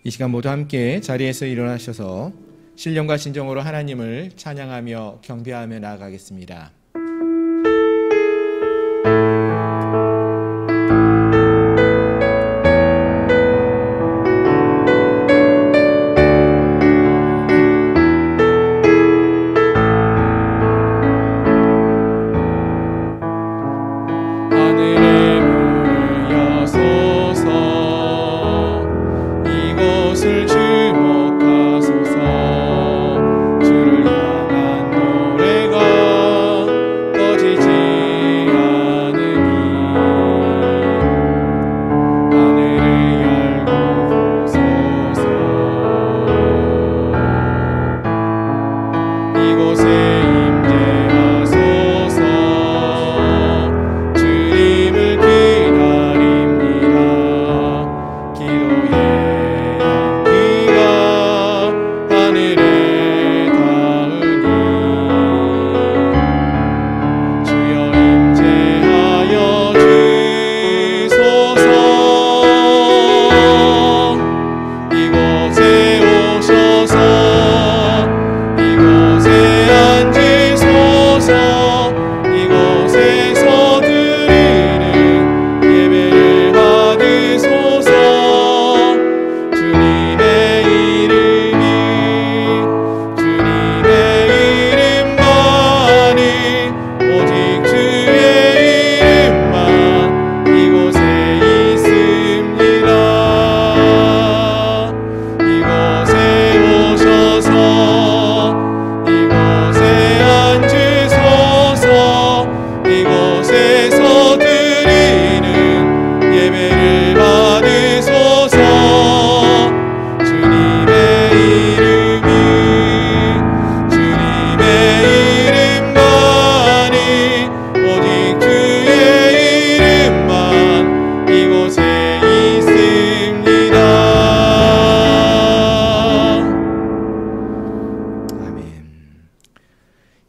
이 시간 모두 함께 자리에서 일어나셔서 신령과 진정으로 하나님을 찬양하며 경배하며 나아가겠습니다.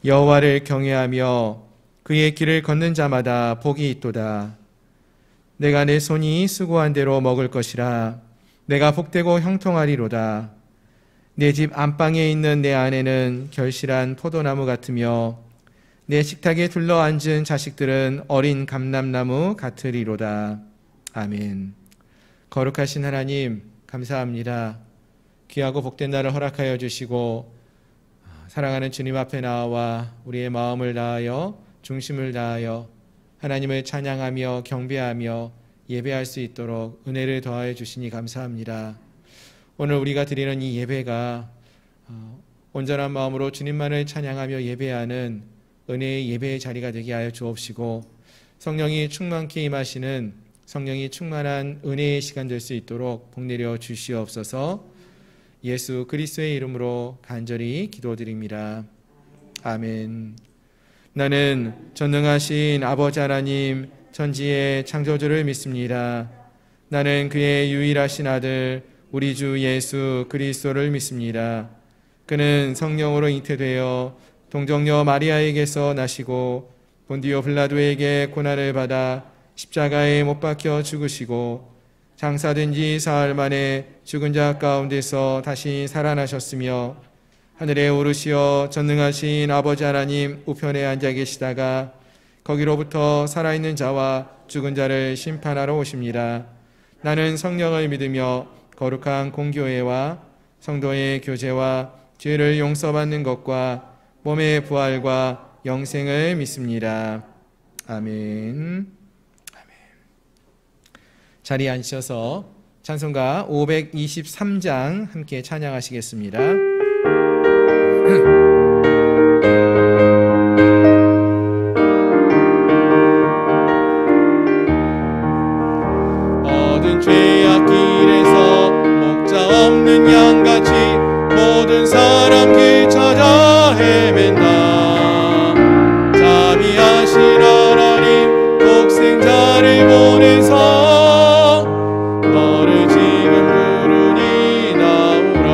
여호와를 경외하며 그의 길을 걷는 자마다 복이 있도다. 내가 내 손이 수고한 대로 먹을 것이라. 내가 복되고 형통하리로다. 내 집 안방에 있는 내 아내는 결실한 포도나무 같으며 내 식탁에 둘러앉은 자식들은 어린 감람나무 같으리로다. 아멘. 거룩하신 하나님 감사합니다. 귀하고 복된 날을 허락하여 주시고 사랑하는 주님 앞에 나와 우리의 마음을 다하여 중심을 다하여 하나님을 찬양하며 경배하며 예배할 수 있도록 은혜를 더하여 주시니 감사합니다. 오늘 우리가 드리는 이 예배가 온전한 마음으로 주님만을 찬양하며 예배하는 은혜의 예배의 자리가 되게 하여 주옵시고 성령이 충만케 임하시는 성령이 충만한 은혜의 시간 될 수 있도록 복내려 주시옵소서. 예수 그리스도의 이름으로 간절히 기도드립니다. 아멘. 나는 전능하신 아버지 하나님 천지의 창조주를 믿습니다. 나는 그의 유일하신 아들 우리 주 예수 그리스도를 믿습니다. 그는 성령으로 잉태되어 동정녀 마리아에게서 나시고 본디오 빌라도에게 고난을 받아 십자가에 못 박혀 죽으시고 장사된 지 사흘 만에 죽은 자 가운데서 다시 살아나셨으며 하늘에 오르시어 전능하신 아버지 하나님 우편에 앉아 계시다가 거기로부터 살아있는 자와 죽은 자를 심판하러 오십니다. 나는 성령을 믿으며 거룩한 공교회와 성도의 교제와 죄를 용서받는 것과 몸의 부활과 영생을 믿습니다. 아멘. 자리에 앉으셔서 찬송가 523장 함께 찬양하시겠습니다. 모든 죄악 길에서 목자 없는 양같이 모든 사람 길 찾아 헤맨다. 자비하신 하나님 독생자를 보내서 너를 지금 부르니 나오라.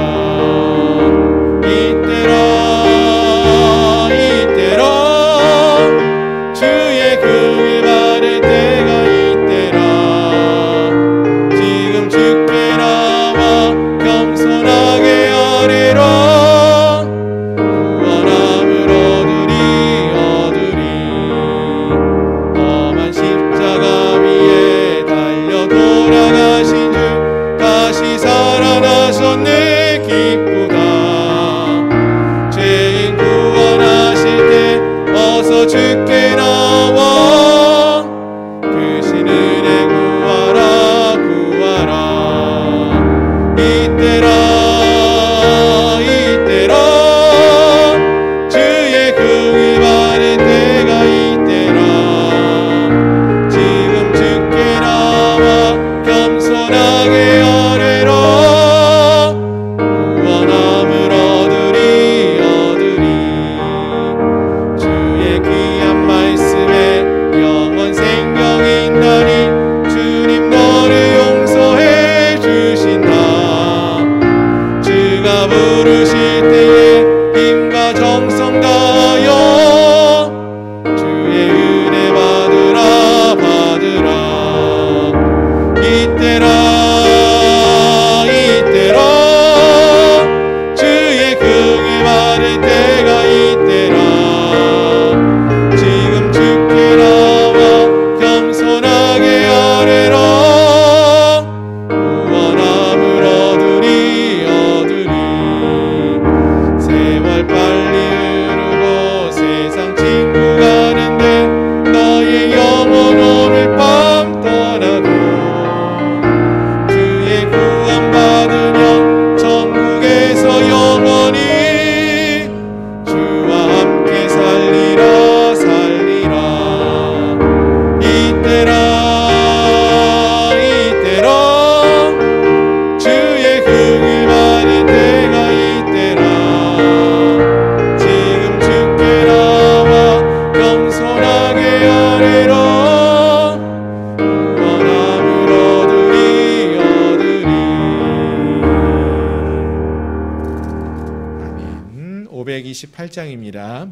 68장입니다.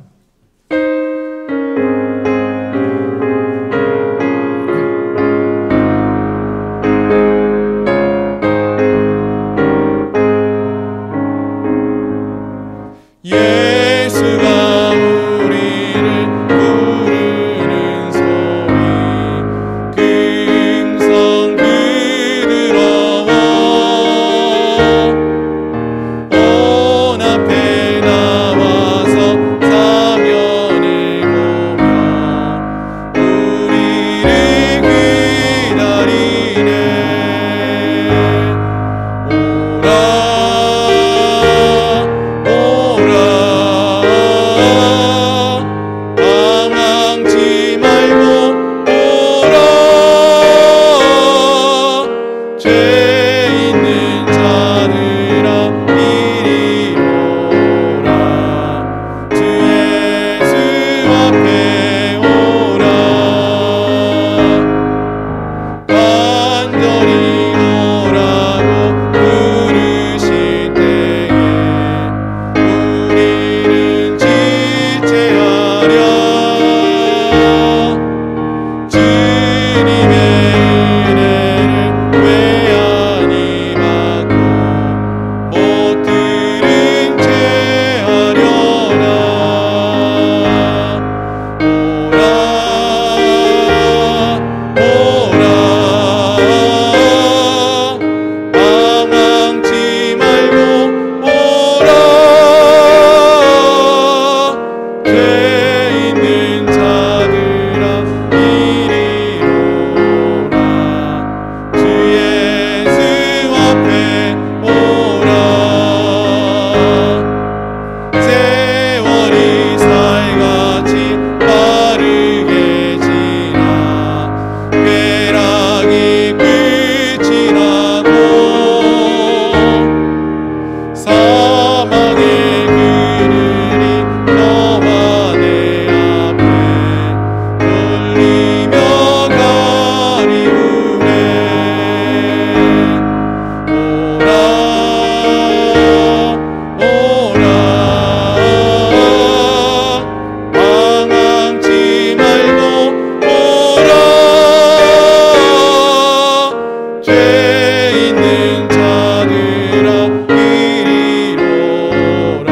예수가 우리를 부르는 소리 금성 부드러워 온 앞에 나와서 사면을 보며 우리를 기다리네. 방황치 말고 오라. 죄 있는 자들아 이리 오라. 주 예수 앞에 오라. 간절히 오라고 부르실 때에 우리는 지체하랴. 주님의 은혜를 왜 아니 받고 못 들은 채 하려나. 오라 방황치 말고 오라. 죄 있는 자들아 이리 오라. 주 예수 앞에 오라. 세월이 살같이 빠르게 지나 쾌락이 끝이 나고 사망의 그늘이 너와 내 앞에 떨리며 가리우네. 오라 방황치 말고 오라. 죄 있는 자들아 이리 오라.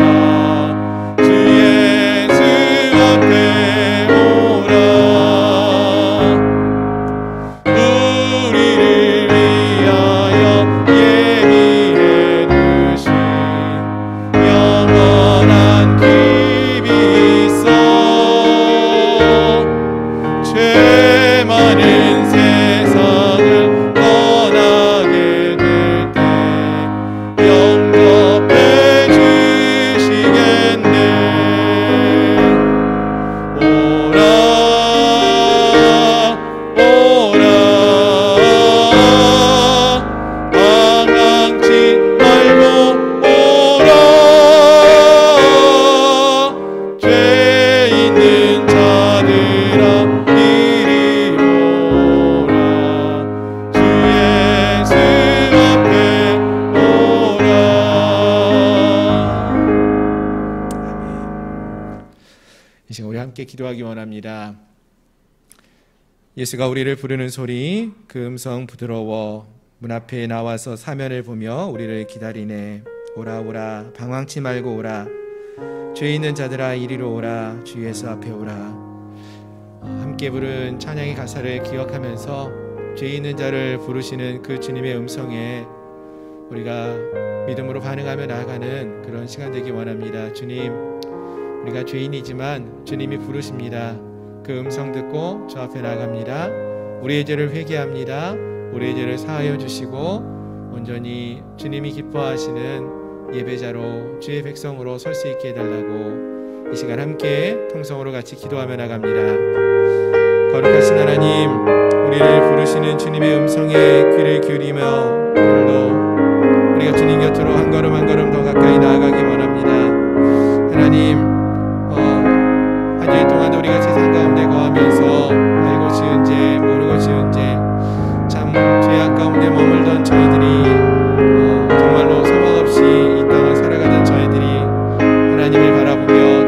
주 예수 앞에 오라. 우리를 위하여 예비해 두신 영원한 길이 있어. 죄 많은 세상을 떠나게 될 때 영접해 주시겠네. 오라 방황치 말고 오라. 죄 있는 자들아 이리 오라. 주 예수 앞에 오라. 이 시간 우리 함께 기도하기 원합니다. 예수가 우리를 부르는 소리, 그 음성 부드러워 문 앞에 나와서 사면을 보며 우리를 기다리네. 오라 오라 방황치 말고 오라. 죄 있는 자들아 이리로 오라. 주 예수 앞에 오라. 함께 부른 찬양의 가사를 기억하면서 죄 있는 자를 부르시는 그 주님의 음성에 우리가 믿음으로 반응하며 나아가는 그런 시간 되기 원합니다. 주님, 우리가 죄인이지만 주님이 부르십니다. 그 음성 듣고 주 앞에 나아갑니다. 우리의 죄를 회개합니다. 우리의 죄를 사하여 주시고 온전히 주님이 기뻐하시는 예배자로 주의 백성으로 설 수 있게 해달라고 이 시간 함께 통성으로 같이 기도하며 나갑니다. 거룩하신 하나님, 우리를 부르시는 주님의 음성에 귀를 기울이며 오늘도 우리가 주님 곁으로 한 걸음 한 걸음 더 가까이 나아가기 원합니다. 하나님, 한 주일 동안 우리가 세상 가운데 거하면서 알고 지은 죄, 모르고 지은 죄, 참 죄악 가운데 머물던 저희들이 정말로 소망 없이 이 땅을 살아가던 저희들이 하나님을 바라보며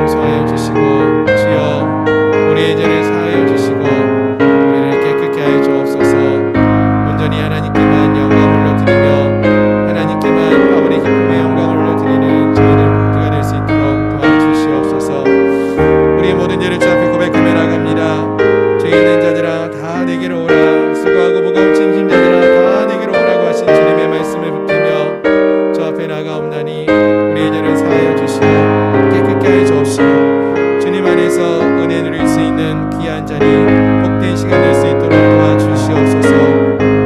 용서하여 주시고 주여 우리의 죄를 사하여 주시고 우리를 깨끗게 하여 주옵소서. 온전히 하나님께만 영광을 올려드리며 하나님께만 아버지 기쁨의 영광을 올려드리는 저희들 모두가 될 수 있도록 도와주시옵소서. 우리의 모든 죄를 주 앞에 고백하며 나갑니다. 죄 있는 자들아 다 내게로 오라. 수고하고 무거운 짐진 자들아 다 내게로 오라고 하신 주님의 말씀을 붙들며 주 앞에 나가옵나니 우리의 죄를 사하여 주시고 깨끗게 하여 주옵시고 주님 안에서 은혜 누릴 수 있는 귀한 자리 복된 시간 될 수 있도록 도와주시옵소서.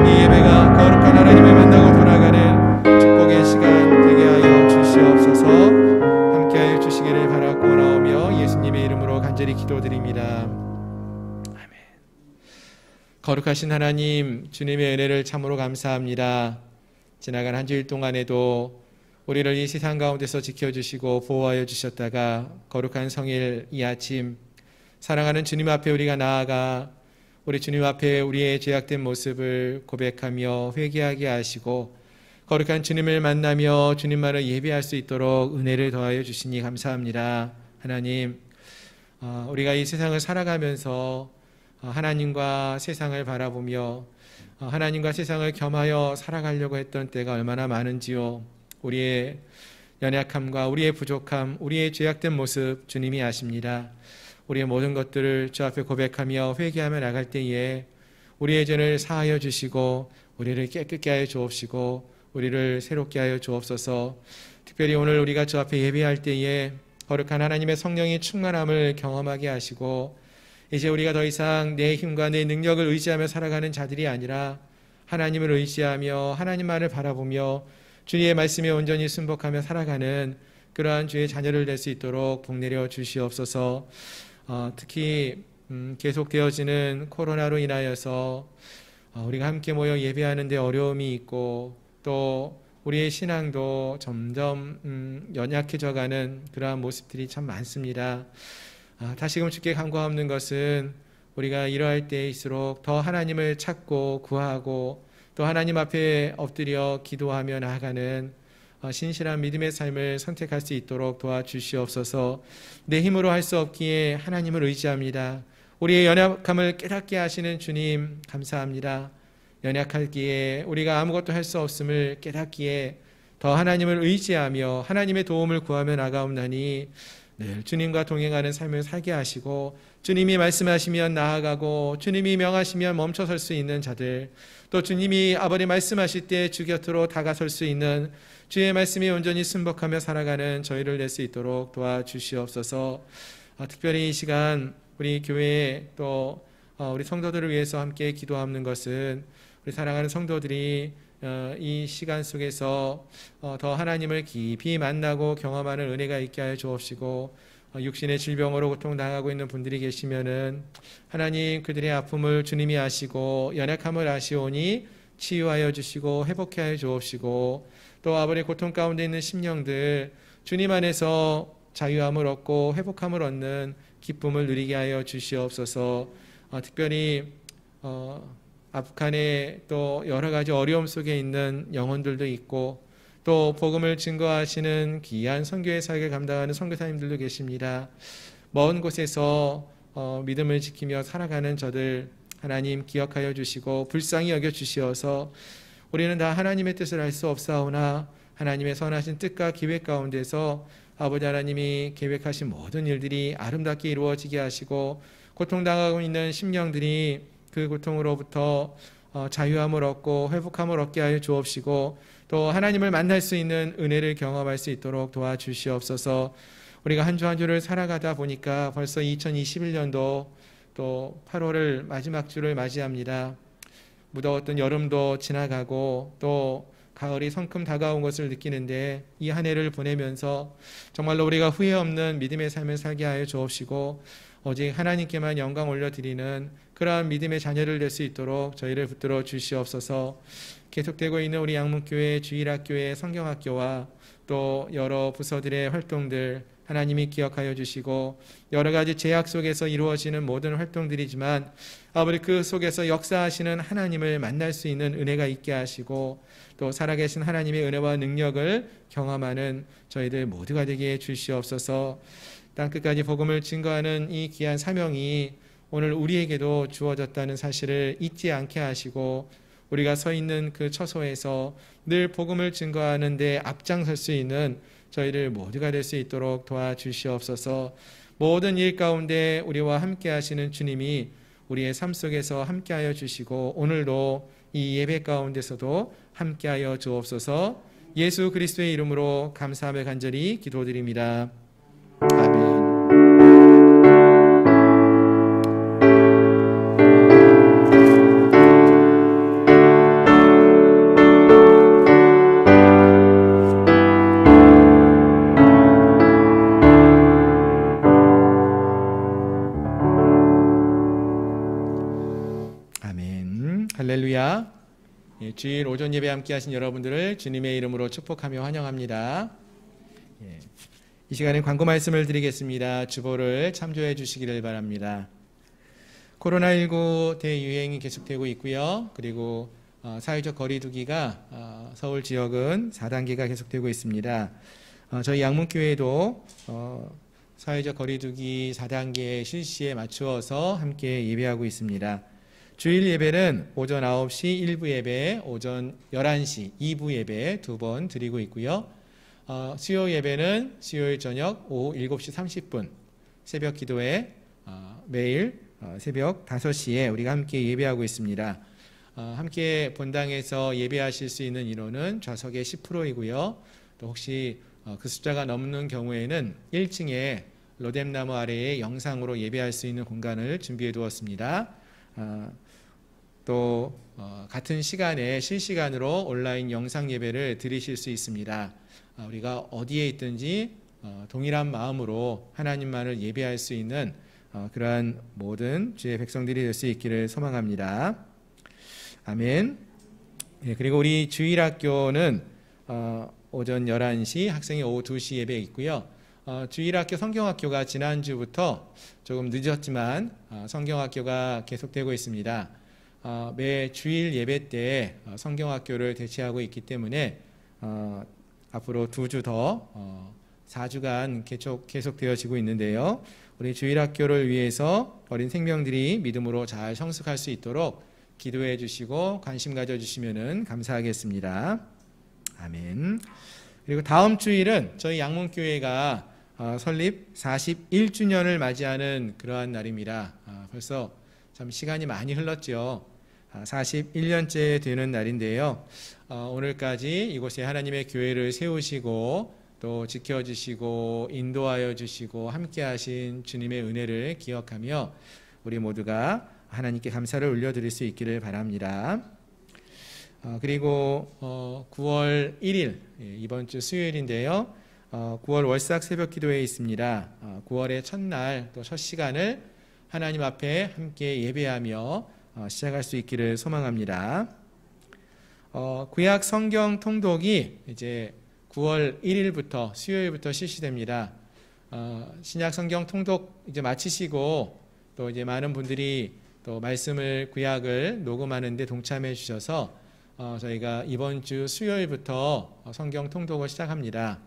이 예배가 거룩한 하나님을 만나고 돌아가는 축복의 시간 되게 하여 주시옵소서. 함께하여 주시기를 바라고 나오며 예수님의 이름으로 간절히 기도드립니다. 거룩하신 하나님, 주님의 은혜를 참으로 감사합니다. 지나간 한 주일 동안에도 우리를 이 세상 가운데서 지켜주시고 보호하여 주셨다가 거룩한 성일 이 아침 사랑하는 주님 앞에 우리가 나아가 우리 주님 앞에 우리의 죄악된 모습을 고백하며 회개하게 하시고 거룩한 주님을 만나며 주님만을 예배할 수 있도록 은혜를 더하여 주시니 감사합니다. 하나님, 우리가 이 세상을 살아가면서 하나님과 세상을 바라보며 하나님과 세상을 겸하여 살아가려고 했던 때가 얼마나 많은지요. 우리의 연약함과 우리의 부족함, 우리의 죄악된 모습 주님이 아십니다. 우리의 모든 것들을 주 앞에 고백하며 회개하며 나갈 때에 우리의 죄를 사하여 주시고 우리를 깨끗게 하여 주옵시고 우리를 새롭게 하여 주옵소서. 특별히 오늘 우리가 주 앞에 예배할 때에 거룩한 하나님의 성령의 충만함을 경험하게 하시고 이제 우리가 더 이상 내 힘과 내 능력을 의지하며 살아가는 자들이 아니라 하나님을 의지하며 하나님만을 바라보며 주의 말씀에 온전히 순복하며 살아가는 그러한 주의 자녀를 될 수 있도록 복내려 주시옵소서. 특히 계속되어지는 코로나로 인하여서 우리가 함께 모여 예배하는 데 어려움이 있고 또 우리의 신앙도 점점 연약해져가는 그러한 모습들이 참 많습니다. 다시금 주께 간구하옵는 것은 우리가 이러할 때일수록 더 하나님을 찾고 구하고 또 하나님 앞에 엎드려 기도하며 나아가는 신실한 믿음의 삶을 선택할 수 있도록 도와주시옵소서. 내 힘으로 할 수 없기에 하나님을 의지합니다. 우리의 연약함을 깨닫게 하시는 주님 감사합니다. 연약하기에 우리가 아무것도 할 수 없음을 깨닫기에 더 하나님을 의지하며 하나님의 도움을 구하며 나가옵나니 늘 주님과 동행하는 삶을 살게 하시고 주님이 말씀하시면 나아가고 주님이 명하시면 멈춰설 수 있는 자들, 또 주님이 아버지 말씀하실 때 주 곁으로 다가설 수 있는 주의 말씀에 온전히 순복하며 살아가는 저희를 낼 수 있도록 도와주시옵소서. 특별히 이 시간 우리 교회 또 우리 성도들을 위해서 함께 기도하는 것은 우리 사랑하는 성도들이 이 시간 속에서 더 하나님을 깊이 만나고 경험하는 은혜가 있게 하여 주옵시고 육신의 질병으로 고통당하고 있는 분들이 계시면은 하나님 그들의 아픔을 주님이 아시고 연약함을 아시오니 치유하여 주시고 회복해 하여 주옵시고 또 아버지 고통 가운데 있는 심령들 주님 안에서 자유함을 얻고 회복함을 얻는 기쁨을 누리게 하여 주시옵소서. 특별히 아프간에 또 여러 가지 어려움 속에 있는 영혼들도 있고 또 복음을 증거하시는 귀한 선교의 사역을 감당하는 선교사님들도 계십니다. 먼 곳에서 믿음을 지키며 살아가는 저들 하나님 기억하여 주시고 불쌍히 여겨 주시어서 우리는 다 하나님의 뜻을 알 수 없사오나 하나님의 선하신 뜻과 기획 가운데서 아버지 하나님이 계획하신 모든 일들이 아름답게 이루어지게 하시고 고통당하고 있는 심령들이 그 고통으로부터 자유함을 얻고 회복함을 얻게 하여 주옵시고 또 하나님을 만날 수 있는 은혜를 경험할 수 있도록 도와주시옵소서. 우리가 한 주 한 주를 살아가다 보니까 벌써 2021년도 또 8월을 마지막 주를 맞이합니다. 무더웠던 여름도 지나가고 또 가을이 성큼 다가온 것을 느끼는데 이 한 해를 보내면서 정말로 우리가 후회 없는 믿음의 삶을 살게 하여 주옵시고 오직 하나님께만 영광 올려드리는 그러한 믿음의 자녀를 될 수 있도록 저희를 붙들어 주시옵소서. 계속되고 있는 우리 양문교회, 주일학교회, 성경학교와 또 여러 부서들의 활동들 하나님이 기억하여 주시고 여러 가지 제약 속에서 이루어지는 모든 활동들이지만 아버지 그 속에서 역사하시는 하나님을 만날 수 있는 은혜가 있게 하시고 또 살아계신 하나님의 은혜와 능력을 경험하는 저희들 모두가 되게 해 주시옵소서. 땅끝까지 복음을 증거하는 이 귀한 사명이 오늘 우리에게도 주어졌다는 사실을 잊지 않게 하시고 우리가 서 있는 그 처소에서 늘 복음을 증거하는 데 앞장설 수 있는 저희들 모두가 될 수 있도록 도와주시옵소서. 모든 일 가운데 우리와 함께 하시는 주님이 우리의 삶 속에서 함께하여 주시고 오늘도 이 예배 가운데서도 함께하여 주옵소서. 예수 그리스도의 이름으로 감사하며 간절히 기도드립니다. 아멘. 할렐루야. 주일 오전 예배 함께 하신 여러분들을 주님의 이름으로 축복하며 환영합니다. 이 시간에 광고 말씀을 드리겠습니다. 주보를 참조해 주시기를 바랍니다. 코로나19 대유행이 계속되고 있고요. 그리고 사회적 거리두기가 서울 지역은 4단계가 계속되고 있습니다. 저희 양문교회도 사회적 거리두기 4단계 실시에 맞추어서 함께 예배하고 있습니다. 주일 예배는 오전 9시 1부 예배, 오전 11시 2부 예배 2번 드리고 있고요. 수요 예배는 수요일 저녁 오후 7시 30분 새벽 기도회 매일 새벽 5시에 우리가 함께 예배하고 있습니다. 함께 본당에서 예배하실 수 있는 인원은 좌석의 10%이고요. 또 혹시 그 숫자가 넘는 경우에는 1층에 로뎀나무 아래에 영상으로 예배할 수 있는 공간을 준비해 두었습니다. 또 같은 시간에 실시간으로 온라인 영상 예배를 드리실 수 있습니다. 우리가 어디에 있든지 동일한 마음으로 하나님만을 예배할 수 있는 그러한 모든 주의 백성들이 될 수 있기를 소망합니다. 아멘. 그리고 우리 주일학교는 오전 11시, 학생이 오후 2시 예배 있고요. 주일학교 성경학교가 지난주부터 조금 늦었지만 성경학교가 계속되고 있습니다. 매 주일 예배 때 성경학교를 대체하고 있기 때문에 앞으로 2주 더 4주간 계속되어지고 있는데요. 우리 주일학교를 위해서 어린 생명들이 믿음으로 잘 성숙할 수 있도록 기도해 주시고 관심 가져주시면 감사하겠습니다. 아멘. 그리고 다음 주일은 저희 양문교회가 설립 41주년을 맞이하는 그러한 날입니다. 벌써 참 시간이 많이 흘렀죠. 41년째 되는 날인데요. 오늘까지 이곳에 하나님의 교회를 세우시고 또 지켜주시고 인도하여 주시고 함께 하신 주님의 은혜를 기억하며 우리 모두가 하나님께 감사를 올려드릴 수 있기를 바랍니다. 그리고 9월 1일 이번 주 수요일인데요. 9월 월삭 새벽 기도회에 있습니다. 9월의 첫날 또 첫 시간을 하나님 앞에 함께 예배하며 시작할 수 있기를 소망합니다. 구약 성경 통독이 이제 9월 1일부터 수요일부터 실시됩니다. 신약 성경 통독 이제 마치시고 또 이제 많은 분들이 또 말씀을 구약을 녹음하는데 동참해 주셔서 저희가 이번 주 수요일부터 성경 통독을 시작합니다.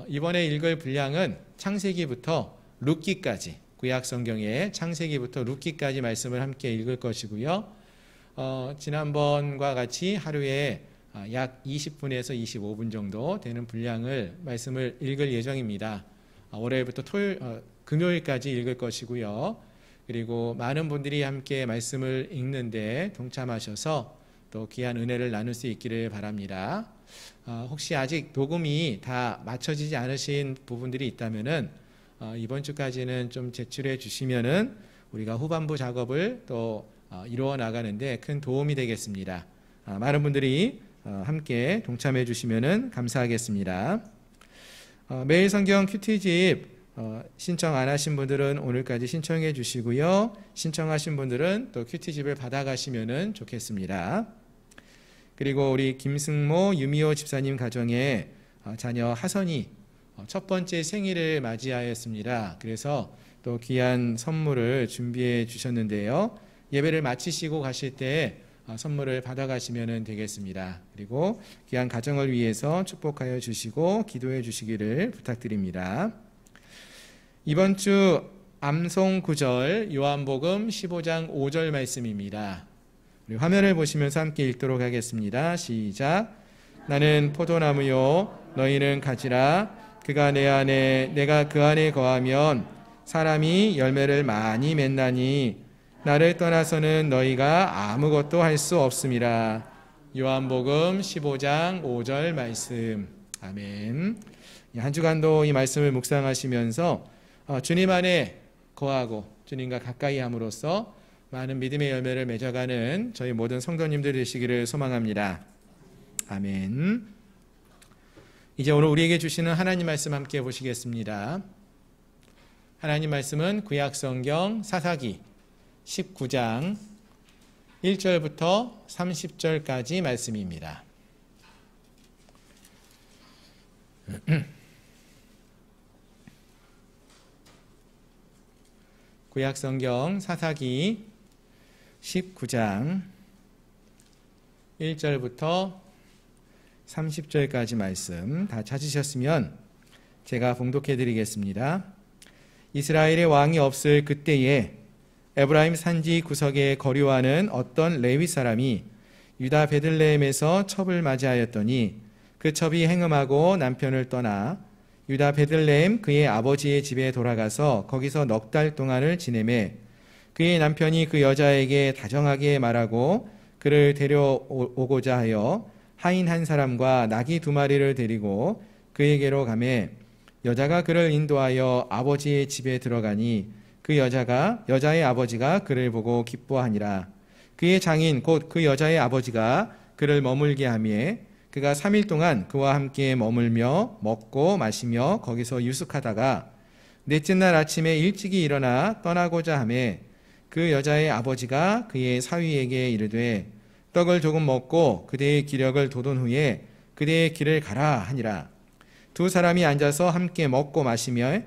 이번에 읽을 분량은 창세기부터 룻기까지 구약 성경의 창세기부터 룻기까지 말씀을 함께 읽을 것이고요. 지난번과 같이 하루에 약 20분에서 25분 정도 되는 분량을 말씀을 읽을 예정입니다. 월요일부터 금요일까지 읽을 것이고요. 그리고 많은 분들이 함께 말씀을 읽는데 동참하셔서 또 귀한 은혜를 나눌 수 있기를 바랍니다. 혹시 아직 녹음이 다 맞춰지지 않으신 부분들이 있다면은 이번 주까지는 좀 제출해 주시면은 우리가 후반부 작업을 또 이루어 나가는데 큰 도움이 되겠습니다. 많은 분들이 함께 동참해 주시면은 감사하겠습니다. 매일 성경 큐티집 신청 안 하신 분들은 오늘까지 신청해 주시고요. 신청하신 분들은 또 큐티집을 받아가시면은 좋겠습니다. 그리고 우리 김승모 유미호 집사님 가정에 자녀 하선이 첫 번째 생일을 맞이하였습니다. 그래서 또 귀한 선물을 준비해 주셨는데요. 예배를 마치시고 가실 때 선물을 받아가시면 되겠습니다. 그리고 귀한 가정을 위해서 축복하여 주시고 기도해 주시기를 부탁드립니다. 이번 주 암송 구절 요한복음 15장 5절 말씀입니다. 우리 화면을 보시면서 함께 읽도록 하겠습니다. 시작. 나는 포도나무요 너희는 가지라. 그가 내 안에 내가 그 안에 거하면 사람이 열매를 많이 맺나니 나를 떠나서는 너희가 아무것도 할 수 없음이라. 요한복음 15장 5절 말씀. 아멘. 한 주간도 이 말씀을 묵상하시면서 주님 안에 거하고 주님과 가까이 함으로써 많은 믿음의 열매를 맺어가는 저희 모든 성도님들 되시기를 소망합니다. 아멘. 이제 오늘 우리에게 주시는 하나님 말씀 함께 보시겠습니다. 하나님 말씀은 구약성경 사사기 19장 1절부터 30절까지 말씀입니다. 구약성경 사사기 19장 1절부터 30절까지 말씀 다 찾으셨으면 제가 봉독해 드리겠습니다. 이스라엘의 왕이 없을 그때에 에브라임 산지 구석에 거류하는 어떤 레위 사람이 유다 베들레헴에서 첩을 맞이하였더니 그 첩이 행음하고 남편을 떠나 유다 베들레헴 그의 아버지의 집에 돌아가서 거기서 넉 달 동안을 지내매 그의 남편이 그 여자에게 다정하게 말하고 그를 데려오고자 하여 하인 한 사람과 나귀 2마리를 데리고 그에게로 가매 여자가 그를 인도하여 아버지의 집에 들어가니 그 여자의 아버지가 그를 보고 기뻐하니라. 그의 장인 곧 그 여자의 아버지가 그를 머물게 하며 그가 3일 동안 그와 함께 머물며 먹고 마시며 거기서 유숙하다가 넷째 날 아침에 일찍이 일어나 떠나고자 하며 그 여자의 아버지가 그의 사위에게 이르되 떡을 조금 먹고 그대의 기력을 돋운 후에 그대의 길을 가라 하니라. 두 사람이 앉아서 함께 먹고 마시며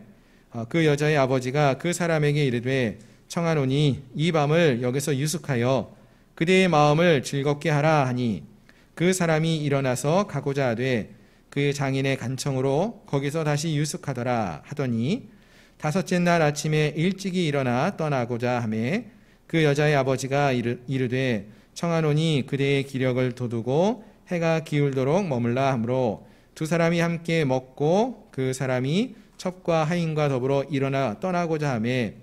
그 여자의 아버지가 그 사람에게 이르되 청하노니 이 밤을 여기서 유숙하여 그대의 마음을 즐겁게 하라 하니 그 사람이 일어나서 가고자 하되 그 장인의 간청으로 거기서 다시 유숙하더라 하더니 5째 날 아침에 일찍이 일어나 떠나고자 하매 그 여자의 아버지가 이르되 청하노니 그대의 기력을 돋우고 해가 기울도록 머물라 하므로 두 사람이 함께 먹고 그 사람이 첩과 하인과 더불어 일어나 떠나고자 하매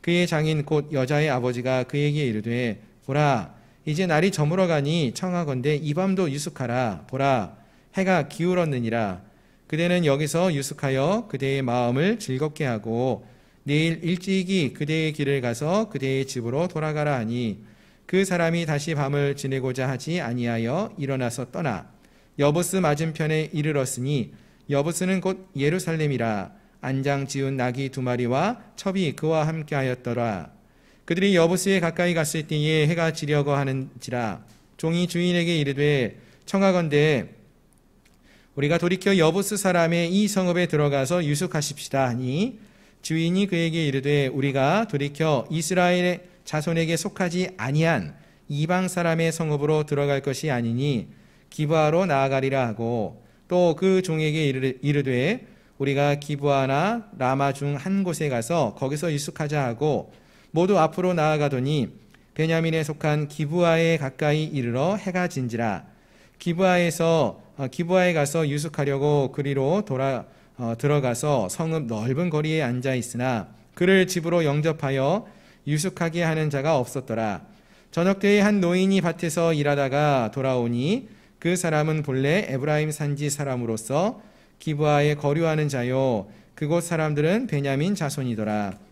그의 장인 곧 여자의 아버지가 그에게 이르되 보라 이제 날이 저물어가니 청하건대 이 밤도 유숙하라. 보라 해가 기울었느니라. 그대는 여기서 유숙하여 그대의 마음을 즐겁게 하고 내일 일찍이 그대의 길을 가서 그대의 집으로 돌아가라 하니 그 사람이 다시 밤을 지내고자 하지 아니하여 일어나서 떠나 여부스 맞은편에 이르렀으니 여부스는 곧 예루살렘이라. 안장 지은 나귀 2마리와 첩이 그와 함께하였더라. 그들이 여부스에 가까이 갔을 때에 해가 지려고 하는지라. 종이 주인에게 이르되 청하건대 우리가 돌이켜 여부스 사람의 이 성읍에 들어가서 유숙하십시다 하니 주인이 그에게 이르되 우리가 돌이켜 이스라엘의 자손에게 속하지 아니한 이방 사람의 성읍으로 들어갈 것이 아니니 기브아로 나아가리라 하고 또 그 종에게 이르되 우리가 기브아나 라마 중 한 곳에 가서 거기서 유숙하자 하고 모두 앞으로 나아가더니 베냐민에 속한 기브아에 가까이 이르러 해가 진지라. 기브아에 가서 유숙하려고 그리로 들어가서 성읍 넓은 거리에 앉아 있으나 그를 집으로 영접하여 유숙하게 하는 자가 없었더라. 저녁 때에 한 노인이 밭에서 일하다가 돌아오니 그 사람은 본래 에브라임 산지 사람으로서 기브아에 거류하는 자요 그곳 사람들은 베냐민 자손이더라.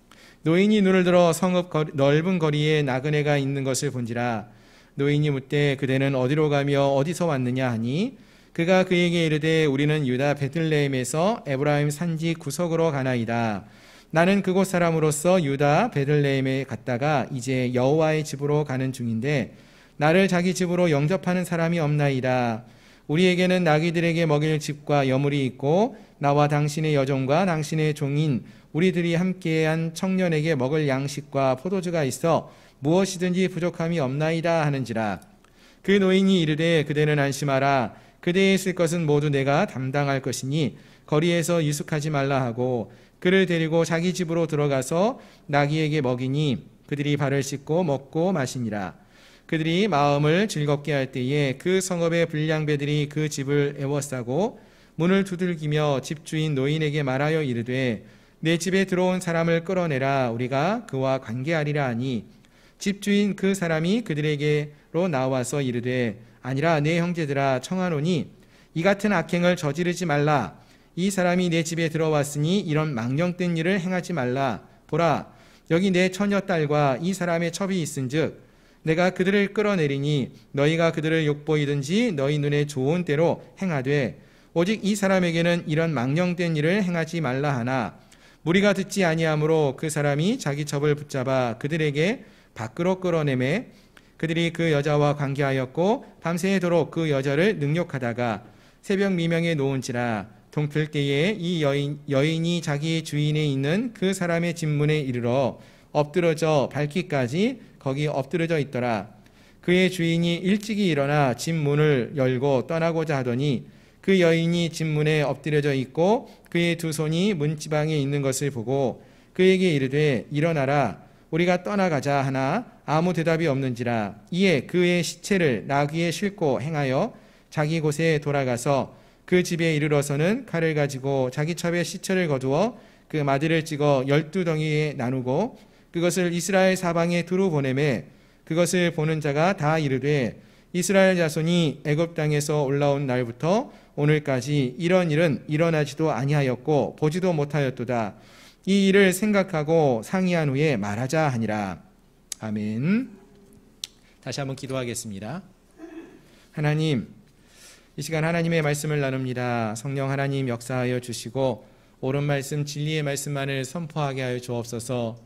노인이 눈을 들어 성읍 넓은 거리에 나그네가 있는 것을 본지라. 노인이 묻되 그대는 어디로 가며 어디서 왔느냐 하니 그가 그에게 이르되 우리는 유다 베들레헴에서 에브라임 산지 구석으로 가나이다. 나는 그곳 사람으로서 유다 베들레헴에 갔다가 이제 여호와의 집으로 가는 중인데 나를 자기 집으로 영접하는 사람이 없나이다. 우리에게는 나귀들에게 먹일 집과 여물이 있고 나와 당신의 여종과 당신의 종인 우리들이 함께한 청년에게 먹을 양식과 포도주가 있어 무엇이든지 부족함이 없나이다 하는지라. 그 노인이 이르되 그대는 안심하라. 그대의 쓸 것은 모두 내가 담당할 것이니 거리에서 유숙하지 말라 하고 그를 데리고 자기 집으로 들어가서 나귀에게 먹이니 그들이 발을 씻고 먹고 마시니라. 그들이 마음을 즐겁게 할 때에 그 성읍의 불량배들이 그 집을 에워싸고 문을 두들기며 집주인 노인에게 말하여 이르되 내 집에 들어온 사람을 끌어내라. 우리가 그와 관계하리라 하니 집주인 그 사람이 그들에게로 나와서 이르되 아니라 내 형제들아 청하노니 이 같은 악행을 저지르지 말라. 이 사람이 내 집에 들어왔으니 이런 망령된 일을 행하지 말라. 보라, 여기 내 처녀딸과 이 사람의 첩이 있은즉 내가 그들을 끌어내리니 너희가 그들을 욕보이든지 너희 눈에 좋은 대로 행하되 오직 이 사람에게는 이런 망령된 일을 행하지 말라 하나 무리가 듣지 아니하므로 그 사람이 자기 첩을 붙잡아 그들에게 밖으로 끌어내매 그들이 그 여자와 관계하였고 밤새도록 그 여자를 능욕하다가 새벽 미명에 놓은지라. 동틀 때에 이 여인이 자기 주인에 있는 그 사람의 집 문에 이르러 엎드러져 밟기까지 거기 엎드러져 있더라. 그의 주인이 일찍이 일어나 집 문을 열고 떠나고자 하더니 그 여인이 집 문에 엎드려져 있고 그의 두 손이 문지방에 있는 것을 보고 그에게 이르되 일어나라. 우리가 떠나가자 하나 아무 대답이 없는지라. 이에 그의 시체를 나귀에 싣고 행하여 자기 곳에 돌아가서 그 집에 이르러서는 칼을 가지고 자기 첩에 시체를 거두어 그 마디를 찍어 12덩이에 나누고 그것을 이스라엘 사방에 두루 보내매 그것을 보는 자가 다 이르되 이스라엘 자손이 애굽 땅에서 올라온 날부터 오늘까지 이런 일은 일어나지도 아니하였고 보지도 못하였도다. 이 일을 생각하고 상의한 후에 말하자 하니라. 아멘. 다시 한번 기도하겠습니다. 하나님, 이 시간 하나님의 말씀을 나눕니다. 성령 하나님 역사하여 주시고 옳은 말씀 진리의 말씀만을 선포하게 하여 주옵소서.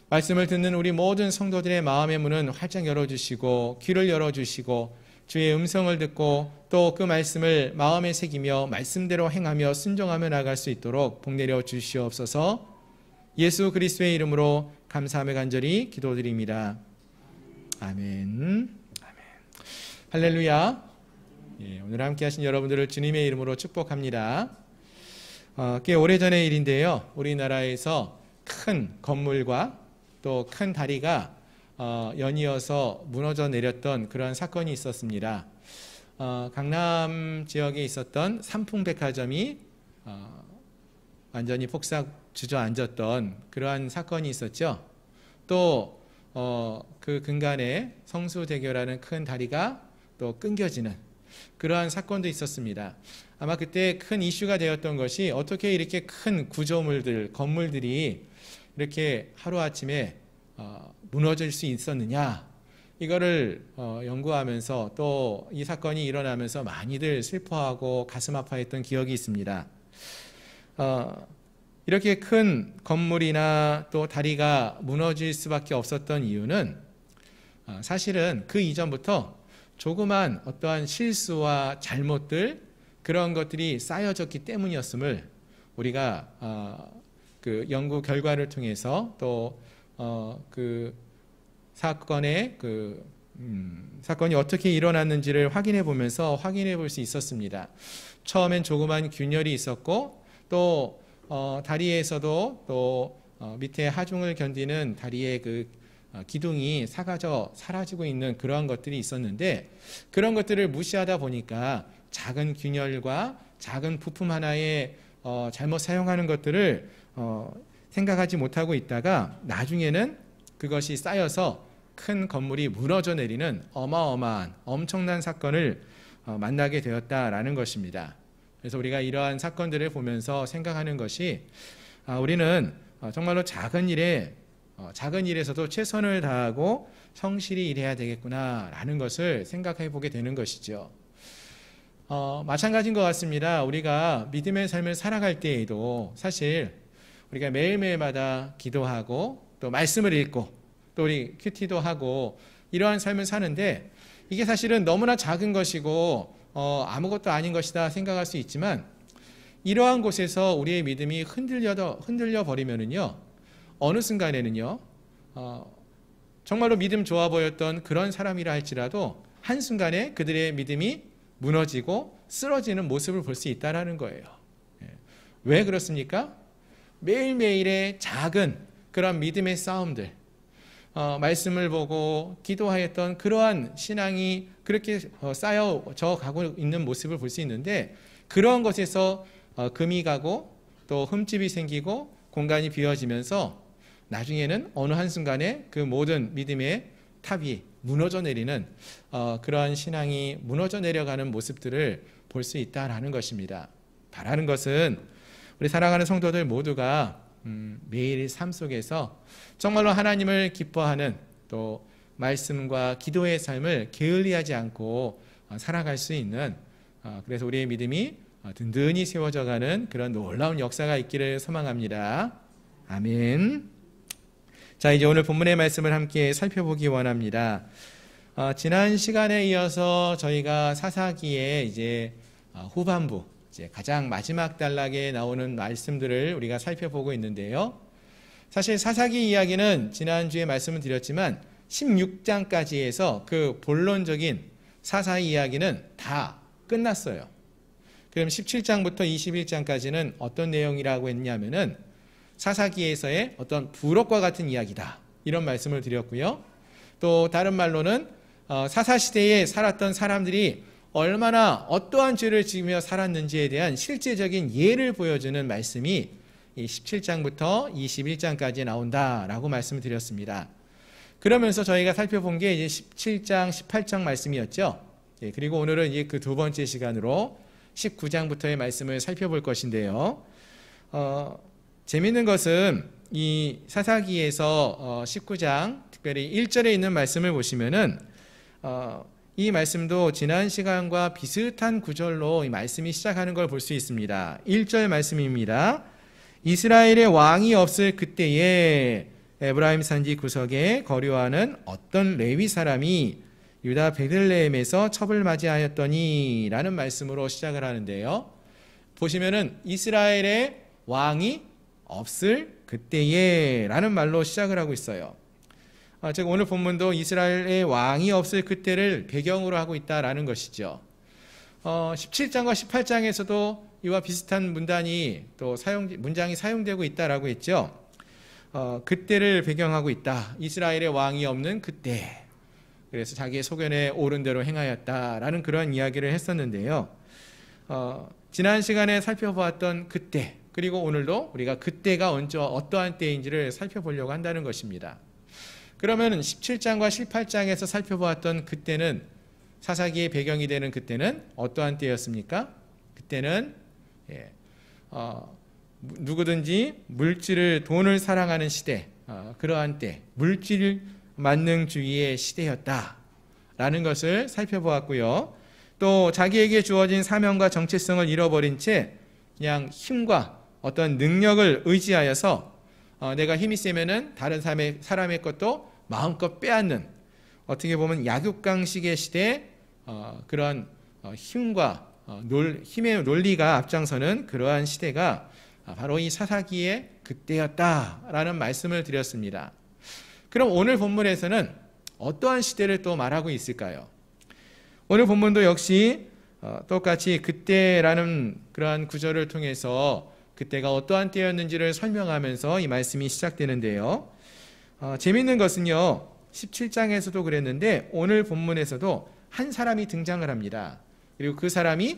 말씀을 듣는 우리 모든 성도들의 마음의 문은 활짝 열어주시고 귀를 열어주시고 주의 음성을 듣고 또 그 말씀을 마음에 새기며 말씀대로 행하며 순종하며 나갈 수 있도록 복내려 주시옵소서. 예수 그리스도의 이름으로 감사하며 간절히 기도드립니다. 아멘. 할렐루야. 오늘 함께 하신 여러분들을 주님의 이름으로 축복합니다. 꽤 오래전의 일인데요. 우리나라에서 큰 건물과 또 큰 다리가 연이어서 무너져 내렸던 그런 사건이 있었습니다. 강남 지역에 있었던 삼풍백화점이 완전히 폭삭 주저앉았던 그러한 사건이 있었죠. 또 그 근간에 성수대교라는 큰 다리가 또 끊겨지는 그러한 사건도 있었습니다. 아마 그때 큰 이슈가 되었던 것이 어떻게 이렇게 큰 구조물들, 건물들이 이렇게 하루아침에 무너질 수 있었느냐, 이거를 연구하면서 또 이 사건이 일어나면서 많이들 슬퍼하고 가슴 아파했던 기억이 있습니다. 이렇게 큰 건물이나 또 다리가 무너질 수밖에 없었던 이유는 사실은 그 이전부터 조그만 어떠한 실수와 잘못들, 그런 것들이 쌓여졌기 때문이었음을 우리가 그 연구 결과를 통해서 또 그 사건의 사건이 어떻게 일어났는지를 확인해 보면서 확인해 볼 수 있었습니다. 처음엔 조그만 균열이 있었고 또 다리에서도 또 밑에 하중을 견디는 다리의 그 기둥이 사가져 사라지고 있는 그러한 것들이 있었는데, 그런 것들을 무시하다 보니까 작은 균열과 작은 부품 하나에 잘못 사용하는 것들을 생각하지 못하고 있다가 나중에는 그것이 쌓여서 큰 건물이 무너져 내리는 어마어마한 엄청난 사건을 만나게 되었다라는 것입니다. 그래서 우리가 이러한 사건들을 보면서 생각하는 것이 우리는 정말로 작은 일에서도 최선을 다하고 성실히 일해야 되겠구나라는 것을 생각해 보게 되는 것이죠. 마찬가지인 것 같습니다. 우리가 믿음의 삶을 살아갈 때에도 사실 우리가 매일매일마다 기도하고 또 말씀을 읽고 또 우리 큐티도 하고 이러한 삶을 사는데, 이게 사실은 너무나 작은 것이고 아무것도 아닌 것이다 생각할 수 있지만, 이러한 곳에서 우리의 믿음이 흔들려 버리면은요, 어느 순간에는요 정말로 믿음 좋아 보였던 그런 사람이라 할지라도 한순간에 그들의 믿음이 무너지고 쓰러지는 모습을 볼 수 있다는 거예요. 왜 그렇습니까? 매일매일의 작은 그런 믿음의 싸움들, 말씀을 보고 기도하였던 그러한 신앙이 그렇게 쌓여져 가고 있는 모습을 볼 수 있는데, 그러한 것에서 금이 가고 또 흠집이 생기고 공간이 비어지면서 나중에는 어느 한순간에 그 모든 믿음의 탑이 무너져 내리는 그러한 신앙이 무너져 내려가는 모습들을 볼 수 있다라는 것입니다. 바라는 것은 우리 사랑하는 성도들 모두가 매일 삶 속에서 정말로 하나님을 기뻐하는 또 말씀과 기도의 삶을 게을리하지 않고 살아갈 수 있는, 그래서 우리의 믿음이 든든히 세워져가는 그런 놀라운 역사가 있기를 소망합니다. 아멘. 자, 이제 오늘 본문의 말씀을 함께 살펴보기 원합니다. 지난 시간에 이어서 저희가 사사기의 이제 후반부, 이제 가장 마지막 단락에 나오는 말씀들을 우리가 살펴보고 있는데요. 사실 사사기 이야기는 지난주에 말씀을 드렸지만 16장까지 해서 그 본론적인 사사 이야기는 다 끝났어요. 그럼 17장부터 21장까지는 어떤 내용이라고 했냐면은 사사기에서의 어떤 부록과 같은 이야기다, 이런 말씀을 드렸고요. 또 다른 말로는 사사시대에 살았던 사람들이 얼마나 어떠한 죄를 지으며 살았는지에 대한 실제적인 예를 보여주는 말씀이 17장부터 21장까지 나온다라고 말씀을 드렸습니다. 그러면서 저희가 살펴본 게 이제 17장, 18장 말씀이었죠. 그리고 오늘은 이제 그 두 번째 시간으로 19장부터의 말씀을 살펴볼 것인데요. 재미있는 것은 이 사사기에서 19장, 특별히 1절에 있는 말씀을 보시면은 이 말씀도 지난 시간과 비슷한 구절로 이 말씀이 시작하는 걸 볼 수 있습니다. 1절 말씀입니다. 이스라엘의 왕이 없을 그때에 에브라임 산지 구석에 거류하는 어떤 레위 사람이 유다 베들레헴에서 첩을 맞이하였더니 라는 말씀으로 시작을 하는데요. 보시면은 이스라엘의 왕이 없을 그때에 라는 말로 시작을 하고 있어요. 즉 오늘 본문도 이스라엘의 왕이 없을 그때를 배경으로 하고 있다라는 것이죠. 17장과 18장에서도 이와 비슷한 문장이 사용되고 있다라고 했죠. 그때를 배경하고 있다. 이스라엘의 왕이 없는 그때. 그래서 자기의 소견에 옳은 대로 행하였다라는 그런 이야기를 했었는데요. 지난 시간에 살펴보았던 그때, 그리고 오늘도 우리가 그때가 어떠한 때인지를 살펴보려고 한다는 것입니다. 그러면 17장과 18장에서 살펴보았던 그때는, 사사기의 배경이 되는 그때는 어떠한 때였습니까? 그때는 누구든지 돈을 사랑하는 시대, 그러한 때, 물질 만능주의의 시대였다라는 것을 살펴보았고요. 또 자기에게 주어진 사명과 정체성을 잃어버린 채 그냥 힘과 어떤 능력을 의지하여서 내가 힘이 세면은 다른 사람의 것도 마음껏 빼앗는, 어떻게 보면 약육강식의 시대에 그런 힘의 논리가 앞장서는 그러한 시대가 바로 이 사사기의 그때였다라는 말씀을 드렸습니다. 그럼 오늘 본문에서는 어떠한 시대를 또 말하고 있을까요? 오늘 본문도 역시 똑같이 그때라는 그러한 구절을 통해서 그때가 어떠한 때였는지를 설명하면서 이 말씀이 시작되는데요. 재미있는 것은요, 17장에서도 그랬는데 오늘 본문에서도 한 사람이 등장을 합니다. 그리고 그 사람이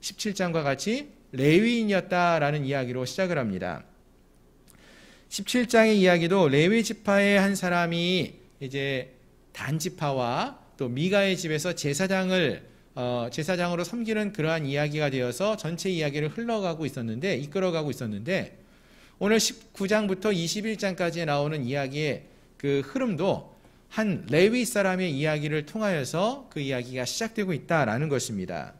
17장과 같이 레위인이었다라는 이야기로 시작을 합니다. 17장의 이야기도 레위 지파의 한 사람이 이제 단 지파와 또 미가의 집에서 제사장으로 섬기는 그러한 이야기가 되어서 전체 이야기를 이끌어가고 있었는데 오늘 19장부터 21장까지 나오는 이야기의 그 흐름도 한 레위 사람의 이야기를 통하여서 그 이야기가 시작되고 있다라는 것입니다.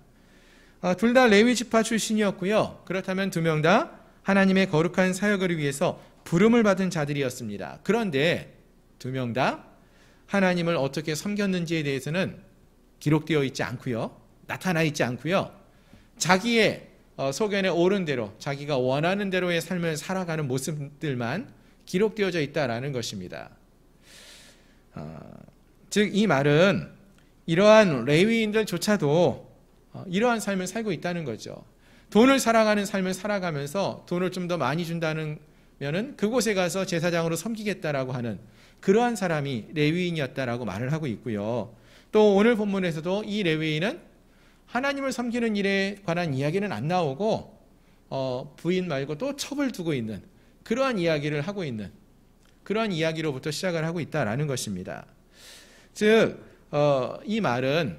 둘 다 레위 지파 출신이었고요. 그렇다면 두 명 다 하나님의 거룩한 사역을 위해서 부름을 받은 자들이었습니다. 그런데 두 명 다 하나님을 어떻게 섬겼는지에 대해서는 기록되어 있지 않고요. 나타나 있지 않고요. 자기의 소견에 옳은 대로, 자기가 원하는 대로의 삶을 살아가는 모습들만 기록되어져 있다라는 것입니다. 즉 이 말은 이러한 레위인들조차도 이러한 삶을 살고 있다는 거죠. 돈을 사랑하는 삶을 살아가면서 돈을 좀 더 많이 준다는 면은 그곳에 가서 제사장으로 섬기겠다라고 하는 그러한 사람이 레위인이었다라고 말을 하고 있고요. 또 오늘 본문에서도 이 레위인은 하나님을 섬기는 일에 관한 이야기는 안 나오고 부인 말고 또 첩을 두고 있는 그러한 이야기를 하고 있는 그러한 이야기로부터 시작을 하고 있다라는 것입니다. 즉 이 말은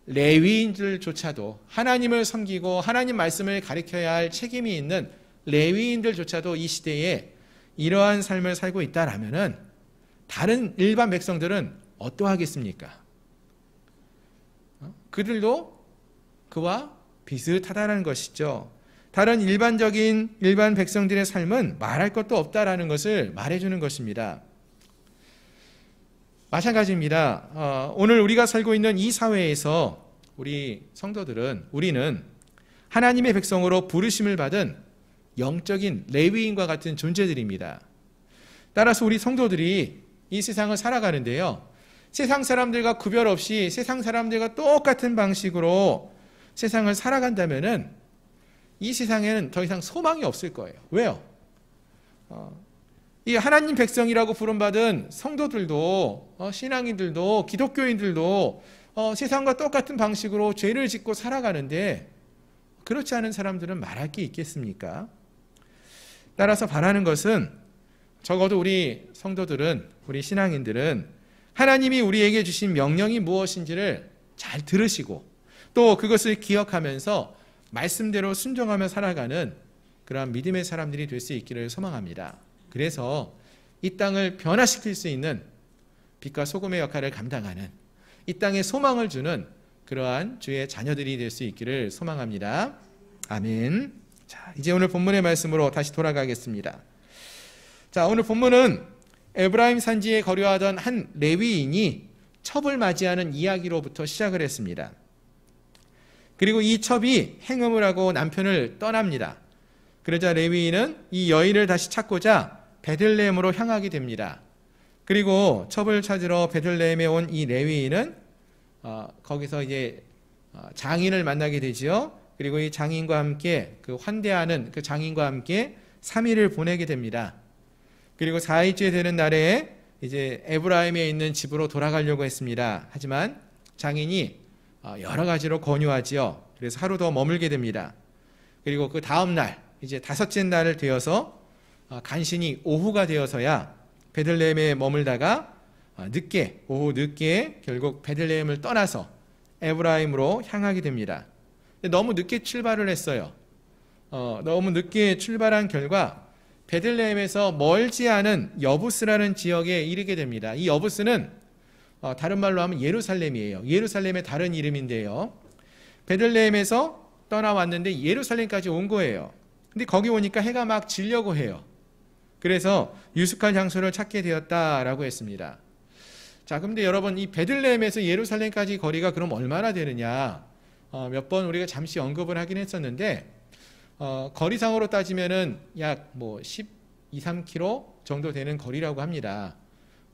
레위인들조차도 하나님을 섬기고 하나님 말씀을 가르쳐야 할 책임이 있는 레위인들조차도 이 시대에 이러한 삶을 살고 있다라면은 다른 일반 백성들은 어떠하겠습니까? 그들도 그와 비슷하다는 것이죠. 다른 일반 백성들의 삶은 말할 것도 없다라는 것을 말해주는 것입니다. 마찬가지입니다. 오늘 우리가 살고 있는 이 사회에서 우리 성도들은 우리는 하나님의 백성으로 부르심을 받은 영적인 레위인과 같은 존재들입니다. 따라서 우리 성도들이 이 세상을 살아가는데요. 세상 사람들과 구별 없이 세상 사람들과 똑같은 방식으로 세상을 살아간다면은 이 세상에는 더 이상 소망이 없을 거예요. 왜요? 이 하나님 백성이라고 부름받은 성도들도 신앙인들도 기독교인들도 세상과 똑같은 방식으로 죄를 짓고 살아가는데 그렇지 않은 사람들은 말할 게 있겠습니까? 따라서 바라는 것은 적어도 우리 성도들은 우리 신앙인들은 하나님이 우리에게 주신 명령이 무엇인지를 잘 들으시고 또 그것을 기억하면서 말씀대로 순종하며 살아가는 그러한 믿음의 사람들이 될 수 있기를 소망합니다. 그래서 이 땅을 변화시킬 수 있는 빛과 소금의 역할을 감당하는 이 땅에 소망을 주는 그러한 주의 자녀들이 될 수 있기를 소망합니다. 아멘. 자, 이제 오늘 본문의 말씀으로 다시 돌아가겠습니다. 자, 오늘 본문은 에브라임 산지에 거류하던 한 레위인이 첩을 맞이하는 이야기로부터 시작을 했습니다. 그리고 이 첩이 행음을 하고 남편을 떠납니다. 그러자 레위인은 이 여인을 다시 찾고자 베들레헴으로 향하게 됩니다. 그리고 첩을 찾으러 베들레헴에 온 이 레위인은 거기서 이제 장인을 만나게 되지요. 그리고 이 장인과 함께 그 환대하는 그 장인과 함께 3일을 보내게 됩니다. 그리고 4일째 되는 날에 이제 에브라임에 있는 집으로 돌아가려고 했습니다. 하지만 장인이 여러 가지로 권유하지요. 그래서 하루 더 머물게 됩니다. 그리고 그 다음 날 이제 5째 날을 되어서 간신히 오후가 되어서야 베들레헴에 머물다가 오후 늦게 결국 베들레헴을 떠나서 에브라임으로 향하게 됩니다. 너무 늦게 출발을 했어요. 너무 늦게 출발한 결과 베들레헴에서 멀지 않은 여부스라는 지역에 이르게 됩니다. 이 여부스는 다른 말로 하면 예루살렘이에요. 예루살렘의 다른 이름인데요. 베들레헴에서 떠나왔는데 예루살렘까지 온 거예요. 근데 거기 오니까 해가 막 지려고 해요. 그래서 유숙할 장소를 찾게 되었다라고 했습니다. 자, 그런데 여러분 이 베들레헴에서 예루살렘까지 거리가 그럼 얼마나 되느냐? 몇 번 우리가 잠시 언급을 하긴 했었는데 거리상으로 따지면은 약 12, 3km 정도 되는 거리라고 합니다.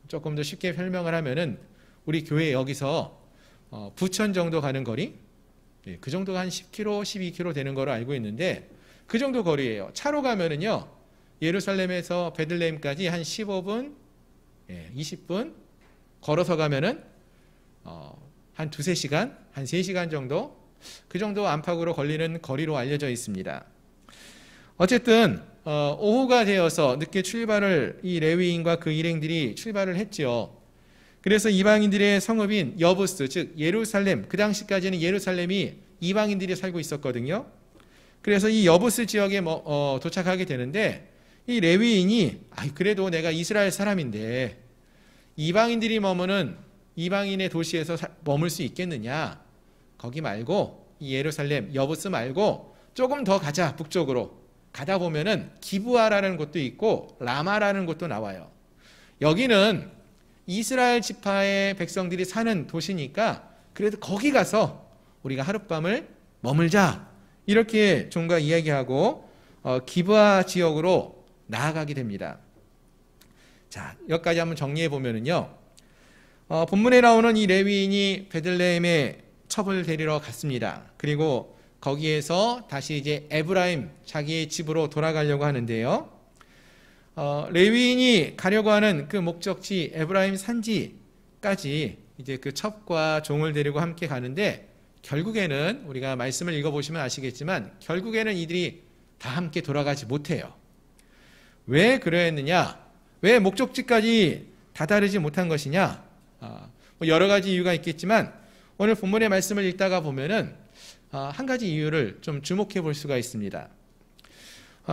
조금 더 쉽게 설명을 하면은 우리 교회 여기서 부천 정도 가는 거리, 그 정도가 한 10km, 12km 되는 거로 알고 있는데 그 정도 거리예요. 차로 가면은요 예루살렘에서 베들레헴까지 한 15분, 20분 걸어서 가면은 한 2-3시간, 한 3시간 정도 그 정도 안팎으로 걸리는 거리로 알려져 있습니다. 어쨌든 오후가 되어서 늦게 출발을 이 레위인과 그 일행들이 출발을 했죠. 그래서 이방인들의 성읍인 여부스, 즉 예루살렘, 그 당시까지는 예루살렘이 이방인들이 살고 있었거든요. 그래서 이 여부스 지역에 도착하게 되는데 이 레위인이 그래도 내가 이스라엘 사람인데 이방인들이 머무는 이방인의 도시에서 머물 수 있겠느냐? 거기 말고 이 예루살렘 여부스 말고 조금 더 가자. 북쪽으로 가다 보면은 기브아라는 곳도 있고 라마라는 곳도 나와요. 여기는 이스라엘 지파의 백성들이 사는 도시니까 그래도 거기 가서 우리가 하룻밤을 머물자. 이렇게 종과 이야기하고 기브아 지역으로 나아가게 됩니다. 자, 여기까지 한번 정리해 보면은요. 본문에 나오는 이 레위인이 베들레헴에 첩을 데리러 갔습니다. 그리고 거기에서 다시 이제 에브라임 자기의 집으로 돌아가려고 하는데요. 레위인이 가려고 하는 그 목적지 에브라임 산지까지 이제 그 첩과 종을 데리고 함께 가는데, 결국에는 우리가 말씀을 읽어보시면 아시겠지만 결국에는 이들이 다 함께 돌아가지 못해요. 왜 그러했느냐? 왜 목적지까지 다다르지 못한 것이냐? 뭐 여러 가지 이유가 있겠지만 오늘 본문의 말씀을 읽다가 보면은 한 가지 이유를 좀 주목해 볼 수가 있습니다.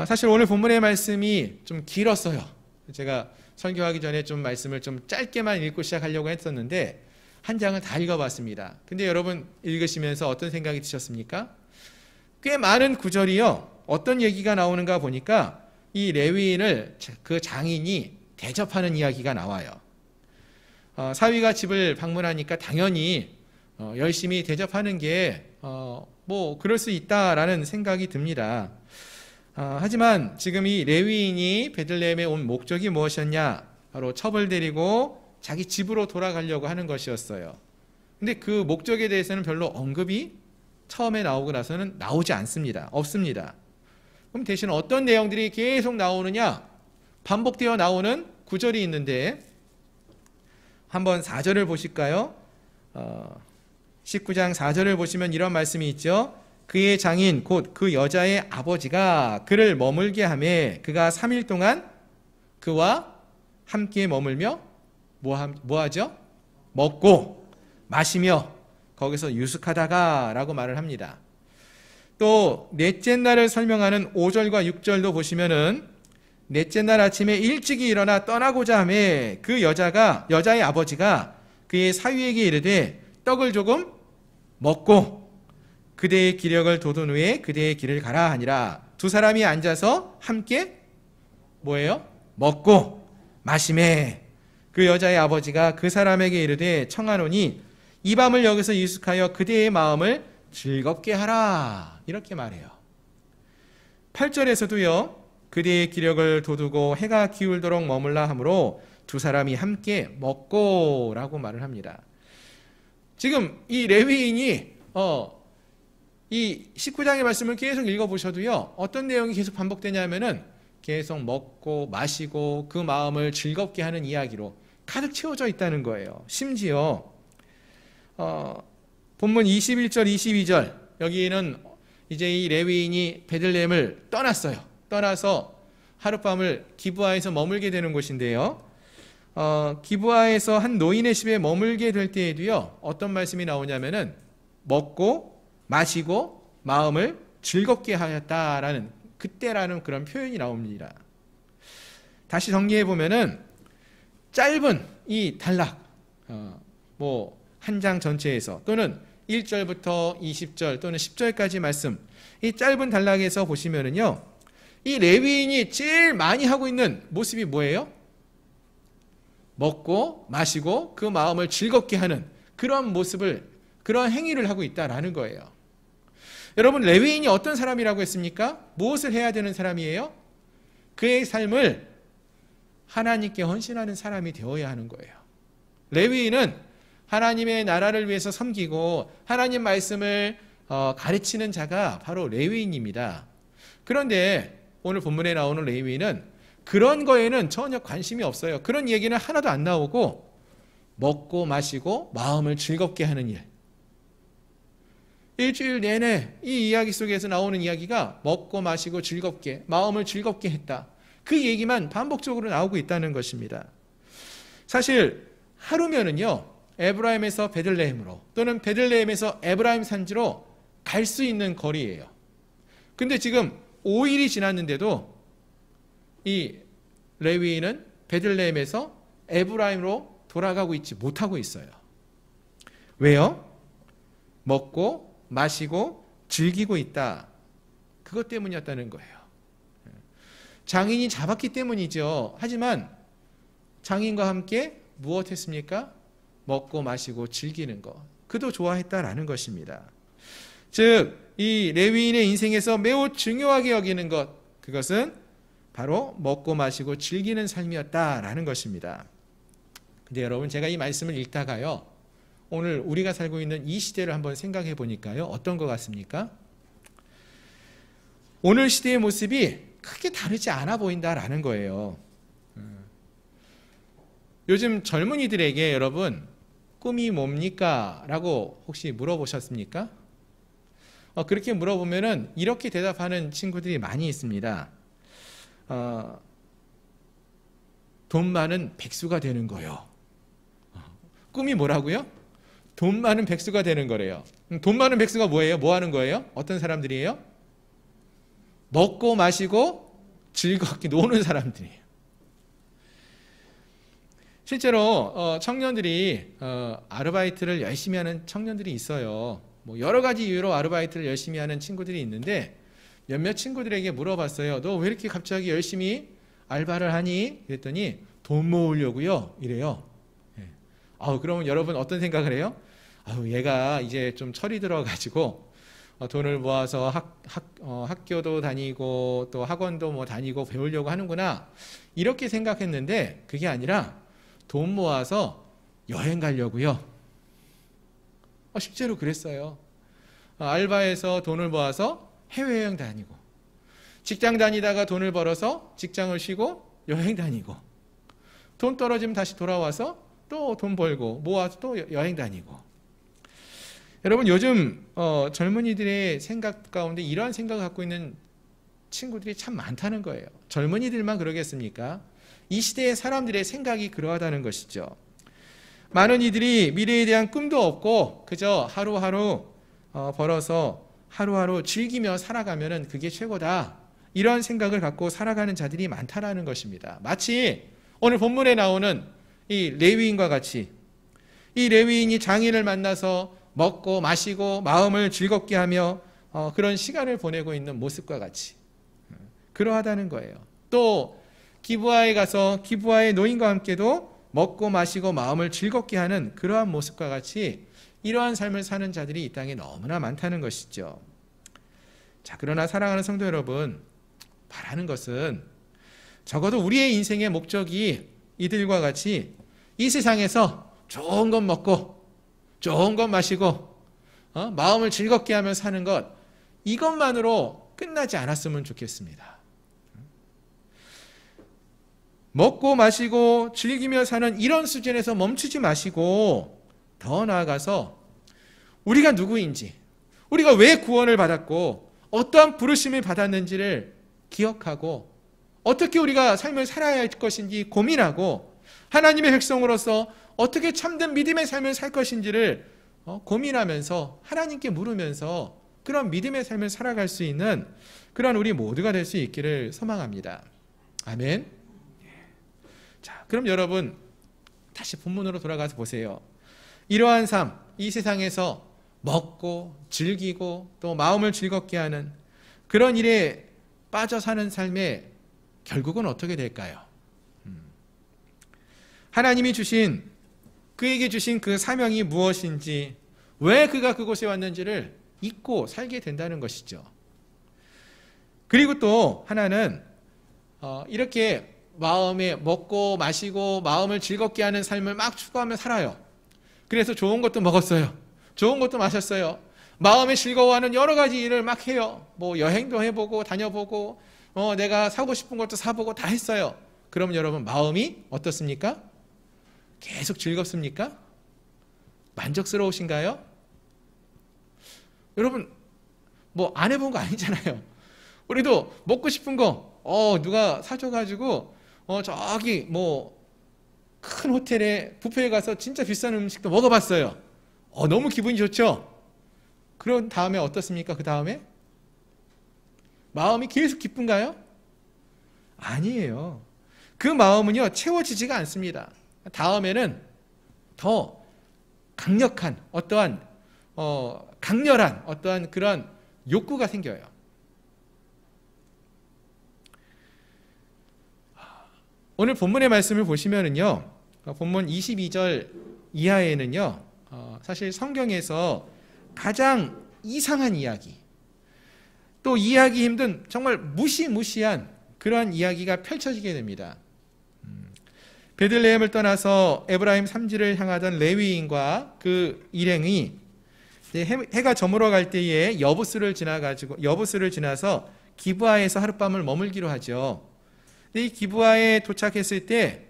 사실 오늘 본문의 말씀이 좀 길었어요. 제가 설교하기 전에 좀 말씀을 좀 짧게만 읽고 시작하려고 했었는데 한 장을 다 읽어봤습니다. 근데 여러분 읽으시면서 어떤 생각이 드셨습니까? 꽤 많은 구절이요, 어떤 얘기가 나오는가 보니까 이 레위인을 그 장인이 대접하는 이야기가 나와요. 사위가 집을 방문하니까 당연히 열심히 대접하는 게 뭐 그럴 수 있다라는 생각이 듭니다. 하지만 지금 이 레위인이 베들레헴에 온 목적이 무엇이었냐? 바로 첩을 데리고 자기 집으로 돌아가려고 하는 것이었어요. 근데 그 목적에 대해서는 별로 언급이 처음에 나오고 나서는 나오지 않습니다. 없습니다. 그럼 대신 어떤 내용들이 계속 나오느냐? 반복되어 나오는 구절이 있는데 한번 4절을 보실까요? 19장 4절을 보시면 이런 말씀이 있죠. 그의 장인 곧 그 여자의 아버지가 그를 머물게 하매 그가 3일 동안 그와 함께 머물며 뭐하죠? 먹고 마시며 거기서 유숙하다가 라고 말을 합니다. 또 넷째 날을 설명하는 5절과 6절도 보시면은 넷째 날 아침에 일찍이 일어나 떠나고자 하매 그 여자의 아버지가 그의 사위에게 이르되 떡을 조금 먹고 그대의 기력을 돋운 후에 그대의 길을 가라 하니라. 두 사람이 앉아서 함께 뭐예요? 먹고 마시매 그 여자의 아버지가 그 사람에게 이르되 청하노니 이 밤을 여기서 유숙하여 그대의 마음을 즐겁게 하라. 이렇게 말해요. 8절에서도요. 그대의 기력을 돋우고 해가 기울도록 머물라 하므로 두 사람이 함께 먹고 라고 말을 합니다. 지금 이 레위인이 이 19장의 말씀을 계속 읽어보셔도요. 어떤 내용이 계속 반복되냐면은 계속 먹고 마시고 그 마음을 즐겁게 하는 이야기로 가득 채워져 있다는 거예요. 심지어 본문 21절 22절 여기에는 이제 이 레위인이 베들레헴을 떠났어요. 떠나서 하룻밤을 기브아에서 머물게 되는 곳인데요. 기브아에서 한 노인의 집에 머물게 될 때에도요. 어떤 말씀이 나오냐면은 먹고 마시고 마음을 즐겁게 하였다라는 그때라는 그런 표현이 나옵니다. 다시 정리해 보면은 짧은 이 단락 한 장 전체에서 또는 1절부터 20절 또는 10절까지 말씀 이 짧은 단락에서 보시면은요. 이 레위인이 제일 많이 하고 있는 모습이 뭐예요? 먹고 마시고 그 마음을 즐겁게 하는 그런 모습을 그런 행위를 하고 있다라는 거예요. 여러분 레위인이 어떤 사람이라고 했습니까? 무엇을 해야 되는 사람이에요? 그의 삶을 하나님께 헌신하는 사람이 되어야 하는 거예요. 레위인은 하나님의 나라를 위해서 섬기고 하나님 말씀을 가르치는 자가 바로 레위인입니다. 그런데 오늘 본문에 나오는 레위인은 그런 거에는 전혀 관심이 없어요. 그런 얘기는 하나도 안 나오고 먹고 마시고 마음을 즐겁게 하는 일. 일주일 내내 이 이야기 속에서 나오는 이야기가 먹고 마시고 즐겁게 마음을 즐겁게 했다. 그 얘기만 반복적으로 나오고 있다는 것입니다. 사실 하루면은요. 에브라임에서 베들레헴으로 또는 베들레헴에서 에브라임 산지로 갈 수 있는 거리예요. 근데 지금 5일이 지났는데도 이 레위인은 베들레헴에서 에브라임으로 돌아가고 있지 못하고 있어요. 왜요? 먹고 마시고 즐기고 있다. 그것 때문이었다는 거예요. 장인이 잡았기 때문이죠. 하지만 장인과 함께 무엇했습니까? 먹고 마시고 즐기는 것. 그도 좋아했다라는 것입니다. 즉, 이 레위인의 인생에서 매우 중요하게 여기는 것, 그것은 바로 먹고 마시고 즐기는 삶이었다라는 것입니다. 근데 여러분, 제가 이 말씀을 읽다가요, 오늘 우리가 살고 있는 이 시대를 한번 생각해 보니까요, 어떤 것 같습니까? 오늘 시대의 모습이 크게 다르지 않아 보인다라는 거예요. 요즘 젊은이들에게 여러분 꿈이 뭡니까? 라고 혹시 물어보셨습니까? 그렇게 물어보면은 이렇게 대답하는 친구들이 많이 있습니다. 돈 많은 백수가 되는 거요. 꿈이 뭐라고요? 돈 많은 백수가 되는 거래요. 돈 많은 백수가 뭐예요? 뭐 하는 거예요? 어떤 사람들이에요? 먹고 마시고 즐겁게 노는 사람들이에요. 실제로 청년들이 아르바이트를 열심히 하는 청년들이 있어요. 뭐 여러 가지 이유로 아르바이트를 열심히 하는 친구들이 있는데 몇몇 친구들에게 물어봤어요. 너 왜 이렇게 갑자기 열심히 알바를 하니? 그랬더니 돈 모으려고요. 이래요. 그러면 여러분 어떤 생각을 해요? 얘가 이제 좀 철이 들어가지고 돈을 모아서 학교도 다니고 또 학원도 뭐 다니고 배우려고 하는구나. 이렇게 생각했는데 그게 아니라 돈 모아서 여행 가려고요. 실제로 그랬어요. 알바해서 돈을 모아서 해외여행 다니고, 직장 다니다가 돈을 벌어서 직장을 쉬고 여행 다니고, 돈 떨어지면 다시 돌아와서 또 돈 벌고 모아서 또 여행 다니고. 여러분 요즘 젊은이들의 생각 가운데 이러한 생각을 갖고 있는 친구들이 참 많다는 거예요. 젊은이들만 그러겠습니까? 이 시대의 사람들의 생각이 그러하다는 것이죠. 많은 이들이 미래에 대한 꿈도 없고 그저 하루하루 벌어서 하루하루 즐기며 살아가면 그게 최고다. 이런 생각을 갖고 살아가는 자들이 많다라는 것입니다. 마치 오늘 본문에 나오는 이 레위인과 같이 이 레위인이 장인을 만나서 먹고 마시고 마음을 즐겁게 하며 그런 시간을 보내고 있는 모습과 같이 그러하다는 거예요. 또 기브아에 가서 기브아의 노인과 함께도 먹고 마시고 마음을 즐겁게 하는 그러한 모습과 같이 이러한 삶을 사는 자들이 이 땅에 너무나 많다는 것이죠. 자, 그러나 사랑하는 성도 여러분, 바라는 것은 적어도 우리의 인생의 목적이 이들과 같이 이 세상에서 좋은 것 먹고 좋은 것 마시고 마음을 즐겁게 하며 사는 것, 이것만으로 끝나지 않았으면 좋겠습니다. 먹고 마시고 즐기며 사는 이런 수준에서 멈추지 마시고 더 나아가서 우리가 누구인지, 우리가 왜 구원을 받았고 어떠한 부르심을 받았는지를 기억하고 어떻게 우리가 삶을 살아야 할 것인지 고민하고 하나님의 백성으로서 어떻게 참된 믿음의 삶을 살 것인지를 고민하면서 하나님께 물으면서 그런 믿음의 삶을 살아갈 수 있는 그런 우리 모두가 될 수 있기를 소망합니다. 아멘. 자, 그럼 여러분 다시 본문으로 돌아가서 보세요. 이러한 삶, 이 세상에서 먹고 즐기고 또 마음을 즐겁게 하는 그런 일에 빠져 사는 삶의 결국은 어떻게 될까요? 하나님이 주신, 그에게 주신 그 사명이 무엇인지, 왜 그가 그곳에 왔는지를 잊고 살게 된다는 것이죠. 그리고 또 하나는 이렇게 마음에 먹고 마시고 마음을 즐겁게 하는 삶을 막 추구하며 살아요. 그래서 좋은 것도 먹었어요. 좋은 것도 마셨어요. 마음에 즐거워하는 여러 가지 일을 막 해요. 뭐 여행도 해보고 다녀보고 내가 사고 싶은 것도 사보고 다 했어요. 그럼 여러분 마음이 어떻습니까? 계속 즐겁습니까? 만족스러우신가요? 여러분 뭐 안 해본 거 아니잖아요. 우리도 먹고 싶은 거 누가 사줘가지고 저기 뭐 큰 호텔에 뷔페에 가서 진짜 비싼 음식도 먹어봤어요. 너무 기분이 좋죠? 그런 다음에 어떻습니까? 그 다음에 마음이 계속 기쁜가요? 아니에요. 그 마음은요 채워지지가 않습니다. 다음에는 더 강력한 어떠한 강렬한 어떠한 그런 욕구가 생겨요. 오늘 본문의 말씀을 보시면은요, 본문 22절 이하에는요, 사실 성경에서 가장 이상한 이야기, 또 이해하기 힘든 정말 무시무시한 그러한 이야기가 펼쳐지게 됩니다. 베들레헴을 떠나서 에브라임 산지를 향하던 레위인과 그 일행이 해가 저물어 갈 때에 여부스를 지나서 기브아에서 하룻밤을 머물기로 하죠. 근데 이 기브아에 도착했을 때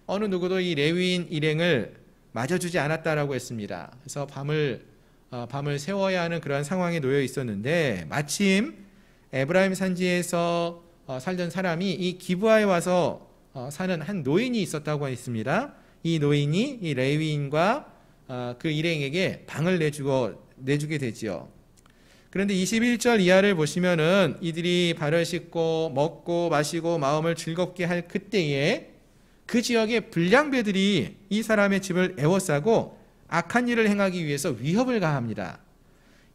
어느 누구도 이 레위인 일행을 맞아주지 않았다라고 했습니다. 그래서 밤을 새워야 하는 그러한 상황에 놓여 있었는데, 마침 에브라임 산지에서 살던 사람이 이 기브아에 와서 사는 한 노인이 있었다고 했습니다. 이 노인이 이 레위인과 그 일행에게 방을 내주게 되지요. 그런데 21절 이하를 보시면은 이들이 발을 씻고 먹고 마시고 마음을 즐겁게 할 그때에 그 지역의 불량배들이 이 사람의 집을 에워싸고 악한 일을 행하기 위해서 위협을 가합니다.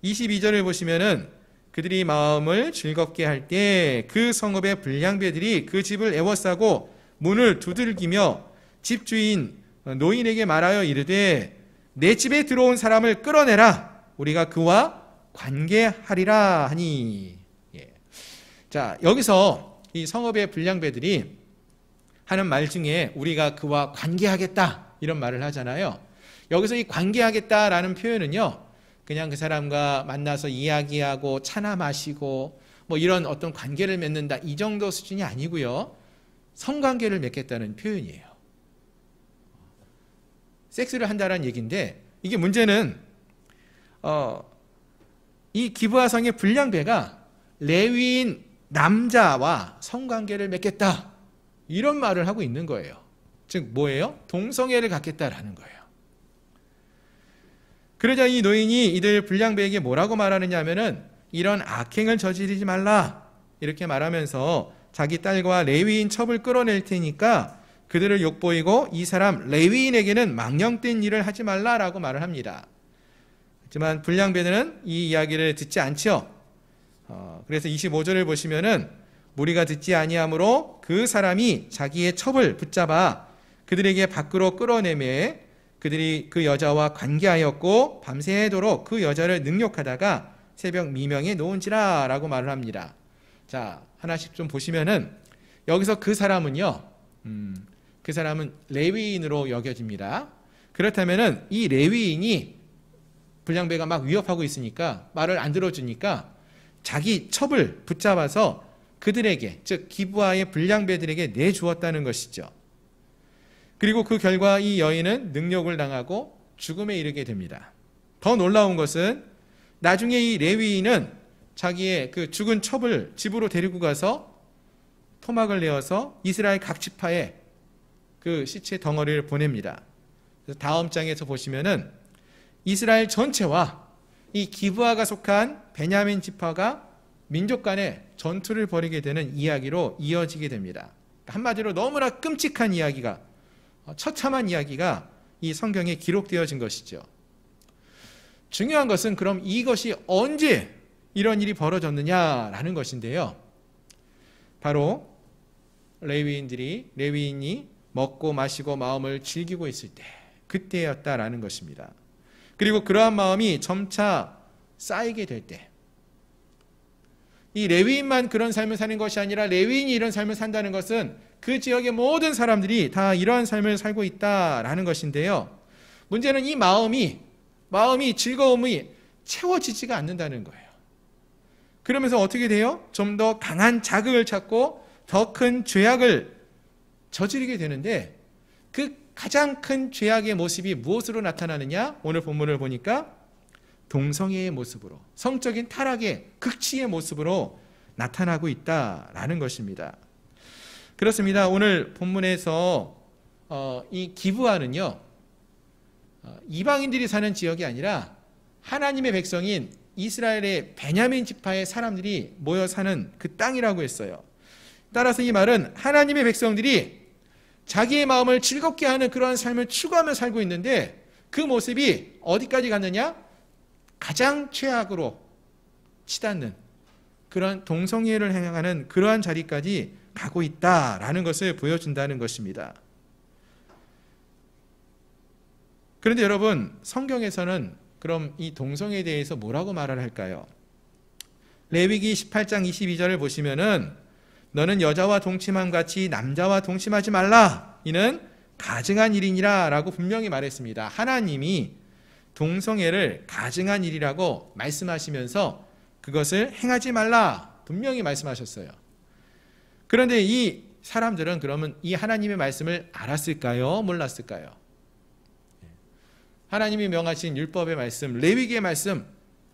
22절을 보시면은 그들이 마음을 즐겁게 할 때 그 성읍의 불량배들이 그 집을 에워싸고 문을 두들기며 집주인 노인에게 말하여 이르되 내 집에 들어온 사람을 끌어내라. 우리가 그와 관계하리라 하니. 자, 여기서 이 성읍의 불량배들이 하는 말 중에 우리가 그와 관계하겠다 이런 말을 하잖아요. 여기서 이 관계하겠다라는 표현은요, 그냥 그 사람과 만나서 이야기하고 차나 마시고 뭐 이런 어떤 관계를 맺는다 이 정도 수준이 아니고요, 성관계를 맺겠다는 표현이에요. 섹스를 한다라는 얘기인데, 이게 문제는 이 기브아 성의 불량배가 레위인 남자와 성관계를 맺겠다 이런 말을 하고 있는 거예요. 즉 뭐예요? 동성애를 갖겠다라는 거예요. 그러자 이 노인이 이들 불량배에게 뭐라고 말하느냐 하면은 이런 악행을 저지르지 말라 이렇게 말하면서 자기 딸과 레위인 첩을 끌어낼 테니까 그들을 욕보이고 이 사람 레위인에게는 망령된 일을 하지 말라라고 말을 합니다. 하지만 불량배들은 이 이야기를 듣지 않죠. 그래서 25절을 보시면은 무리가 듣지 아니하므로 그 사람이 자기의 첩을 붙잡아 그들에게 밖으로 끌어내매 그들이 그 여자와 관계하였고 밤새도록 그 여자를 능욕하다가 새벽 미명에 놓은지라 라고 말을 합니다. 자, 하나씩 좀 보시면은 여기서 그 사람은요, 그 사람은 레위인으로 여겨집니다. 그렇다면은 이 레위인이 불량배가 막 위협하고 있으니까 말을 안 들어주니까 자기 첩을 붙잡아서 그들에게, 즉 기브아의 불량배들에게 내주었다는 것이죠. 그리고 그 결과 이 여인은 능욕을 당하고 죽음에 이르게 됩니다. 더 놀라운 것은 나중에 이 레위인은 자기의 그 죽은 첩을 집으로 데리고 가서 토막을 내어서 이스라엘 각 지파에 그 시체 덩어리를 보냅니다. 그래서 다음 장에서 보시면은 이스라엘 전체와 이 기브아가 속한 베냐민 지파가 민족 간의 전투를 벌이게 되는 이야기로 이어지게 됩니다. 한마디로 너무나 끔찍한 이야기가, 처참한 이야기가 이 성경에 기록되어진 것이죠. 중요한 것은 그럼 이것이 언제 이런 일이 벌어졌느냐라는 것인데요. 바로 레위인이 먹고 마시고 마음을 즐기고 있을 때, 그때였다라는 것입니다. 그리고 그러한 마음이 점차 쌓이게 될 때, 이 레위인만 그런 삶을 사는 것이 아니라 레위인이 이런 삶을 산다는 것은 그 지역의 모든 사람들이 다 이러한 삶을 살고 있다라는 것인데요. 문제는 이 마음이 즐거움이 채워지지가 않는다는 거예요. 그러면서 어떻게 돼요? 좀 더 강한 자극을 찾고 더 큰 죄악을 저지르게 되는데, 그 가장 큰 죄악의 모습이 무엇으로 나타나느냐? 오늘 본문을 보니까 동성애의 모습으로, 성적인 타락의 극치의 모습으로 나타나고 있다라는 것입니다. 그렇습니다. 오늘 본문에서 이 기브아는요, 이방인들이 사는 지역이 아니라 하나님의 백성인 이스라엘의 베냐민 지파의 사람들이 모여 사는 그 땅이라고 했어요. 따라서 이 말은 하나님의 백성들이 자기의 마음을 즐겁게 하는 그러한 삶을 추구하며 살고 있는데, 그 모습이 어디까지 갔느냐? 가장 최악으로 치닫는 그런 동성애를 행하는 그러한 자리까지 가고 있다라는 것을 보여준다는 것입니다. 그런데 여러분, 성경에서는 그럼 이 동성애에 대해서 뭐라고 말을 할까요? 레위기 18장 22절을 보시면은 너는 여자와 동침함 같이 남자와 동침하지 말라. 이는 가증한 일이니라 라고 분명히 말했습니다. 하나님이 동성애를 가증한 일이라고 말씀하시면서 그것을 행하지 말라 분명히 말씀하셨어요. 그런데 이 사람들은 그러면 이 하나님의 말씀을 알았을까요? 몰랐을까요? 하나님이 명하신 율법의 말씀, 레위기의 말씀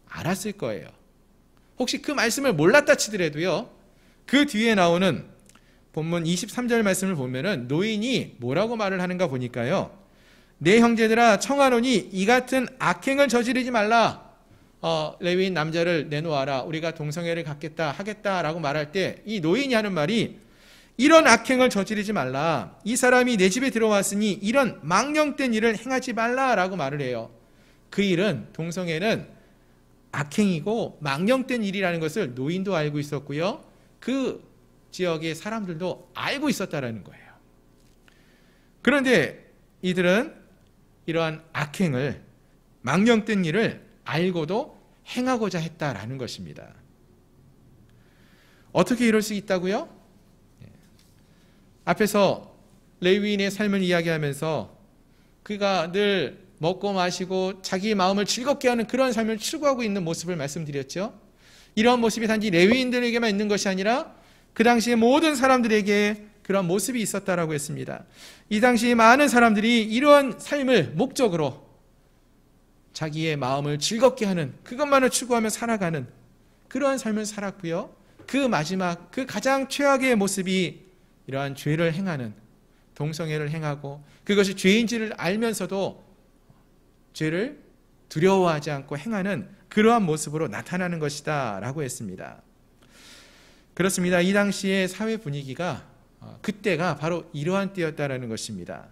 알았을 거예요. 혹시 그 말씀을 몰랐다 치더라도요, 그 뒤에 나오는 본문 23절 말씀을 보면은 노인이 뭐라고 말을 하는가 보니까요, 내 형제들아 청하노니 이 같은 악행을 저지르지 말라. 레위인 남자를 내놓아라. 우리가 동성애를 하겠다라고 말할 때 이 노인이 하는 말이, 이런 악행을 저지르지 말라. 이 사람이 내 집에 들어왔으니 이런 망령된 일을 행하지 말라라고 말을 해요. 그 일은, 동성애는 악행이고 망령된 일이라는 것을 노인도 알고 있었고요, 그 지역의 사람들도 알고 있었다라는 거예요. 그런데 이들은 이러한 악행을, 망령된 일을 알고도 행하고자 했다라는 것입니다. 어떻게 이럴 수 있다고요? 앞에서 레위인의 삶을 이야기하면서 그가 늘 먹고 마시고 자기 마음을 즐겁게 하는 그런 삶을 추구하고 있는 모습을 말씀드렸죠. 이러한 모습이 단지 레위인들에게만 있는 것이 아니라 그 당시에 모든 사람들에게 그런 모습이 있었다라고 했습니다. 이 당시 많은 사람들이 이러한 삶을 목적으로 자기의 마음을 즐겁게 하는, 그것만을 추구하며 살아가는 그러한 삶을 살았고요, 그 마지막, 그 가장 최악의 모습이 이러한 죄를 행하는, 동성애를 행하고 그것이 죄인지를 알면서도 죄를 두려워하지 않고 행하는 그러한 모습으로 나타나는 것이다 라고 했습니다. 그렇습니다. 이 당시의 사회 분위기가, 그때가 바로 이러한 때였다라는 것입니다.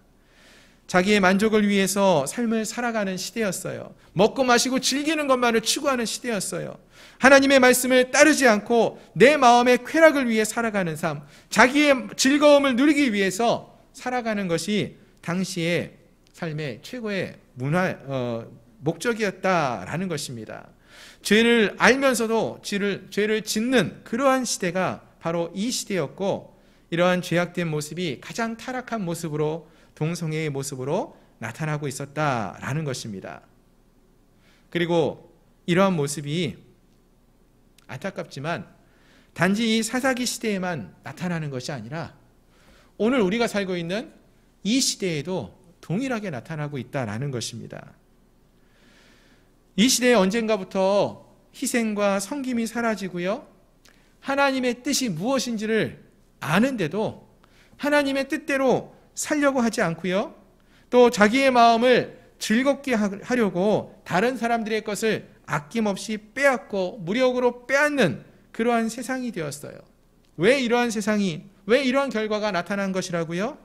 자기의 만족을 위해서 삶을 살아가는 시대였어요. 먹고 마시고 즐기는 것만을 추구하는 시대였어요. 하나님의 말씀을 따르지 않고 내 마음의 쾌락을 위해 살아가는 삶, 자기의 즐거움을 누리기 위해서 살아가는 것이 당시의 삶의 최고의 목적이었다라는 것입니다. 죄를 알면서도 죄를 짓는 그러한 시대가 바로 이 시대였고, 이러한 죄악된 모습이 가장 타락한 모습으로, 동성애의 모습으로 나타나고 있었다라는 것입니다. 그리고 이러한 모습이 안타깝지만 단지 이 사사기 시대에만 나타나는 것이 아니라 오늘 우리가 살고 있는 이 시대에도 동일하게 나타나고 있다라는 것입니다. 이 시대에 언젠가부터 희생과 섬김이 사라지고요, 하나님의 뜻이 무엇인지를 아는데도 하나님의 뜻대로 살려고 하지 않고요, 또 자기의 마음을 즐겁게 하려고 다른 사람들의 것을 아낌없이 빼앗고 무력으로 빼앗는 그러한 세상이 되었어요. 왜 이러한 세상이, 왜 이러한 결과가 나타난 것이라고요?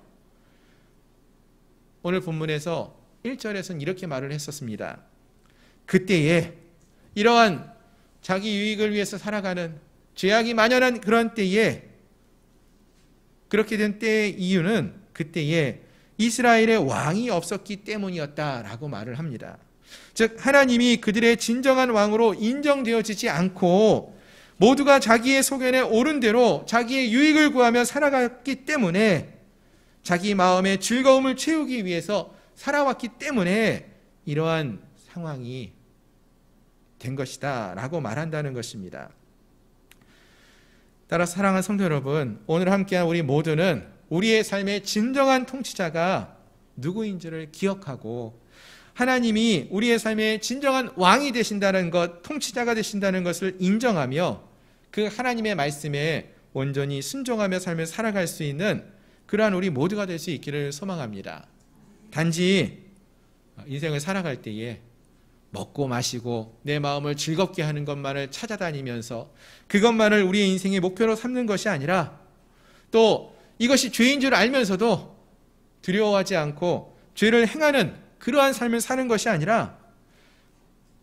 오늘 본문에서 1절에서는 이렇게 말을 했었습니다. 그때에, 이러한 자기 유익을 위해서 살아가는 죄악이 만연한 그런 때에, 그렇게 된 때의 이유는 그때에 이스라엘의 왕이 없었기 때문이었다라고 말을 합니다. 즉 하나님이 그들의 진정한 왕으로 인정되어지지 않고 모두가 자기의 소견에 옳은 대로 자기의 유익을 구하며 살아갔기 때문에, 자기 마음의 즐거움을 채우기 위해서 살아왔기 때문에 이러한 상황이 된 것이다 라고 말한다는 것입니다. 따라 사랑하는 성도 여러분, 오늘 함께한 우리 모두는 우리의 삶의 진정한 통치자가 누구인지를 기억하고 하나님이 우리의 삶의 진정한 왕이 되신다는 것, 통치자가 되신다는 것을 인정하며 그 하나님의 말씀에 온전히 순종하며 삶을 살아갈 수 있는 그러한 우리 모두가 될 수 있기를 소망합니다. 단지 인생을 살아갈 때에 먹고 마시고 내 마음을 즐겁게 하는 것만을 찾아다니면서 그것만을 우리의 인생의 목표로 삼는 것이 아니라, 또 이것이 죄인 줄 알면서도 두려워하지 않고 죄를 행하는 그러한 삶을 사는 것이 아니라,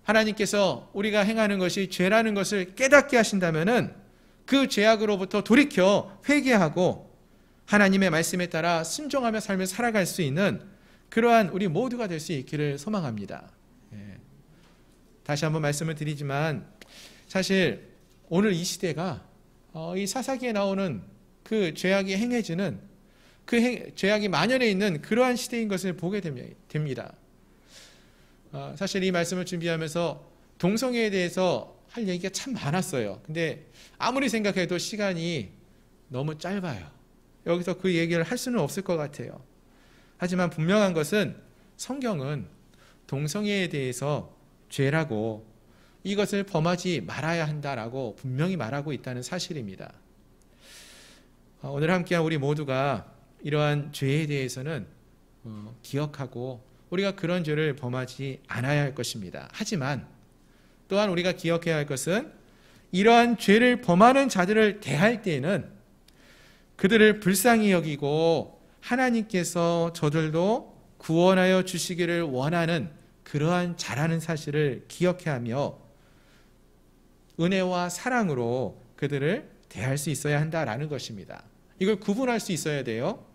하나님께서 우리가 행하는 것이 죄라는 것을 깨닫게 하신다면은 그 죄악으로부터 돌이켜 회개하고 하나님의 말씀에 따라 순종하며 삶을 살아갈 수 있는 그러한 우리 모두가 될 수 있기를 소망합니다. 다시 한번 말씀을 드리지만 사실 오늘 이 시대가 이 사사기에 나오는 그 죄악이 행해지는, 그 죄악이 만연해 있는 그러한 시대인 것을 보게 됩니다. 사실 이 말씀을 준비하면서 동성애에 대해서 할 얘기가 참 많았어요. 근데 아무리 생각해도 시간이 너무 짧아요. 여기서 그 얘기를 할 수는 없을 것 같아요. 하지만 분명한 것은 성경은 동성애에 대해서 죄라고, 이것을 범하지 말아야 한다라고 분명히 말하고 있다는 사실입니다. 오늘 함께한 우리 모두가 이러한 죄에 대해서는 기억하고 우리가 그런 죄를 범하지 않아야 할 것입니다. 하지만 또한 우리가 기억해야 할 것은 이러한 죄를 범하는 자들을 대할 때에는 그들을 불쌍히 여기고 하나님께서 저들도 구원하여 주시기를 원하는 그러한 자라는 사실을 기억해야 하며 은혜와 사랑으로 그들을 대할 수 있어야 한다라는 것입니다. 이걸 구분할 수 있어야 돼요.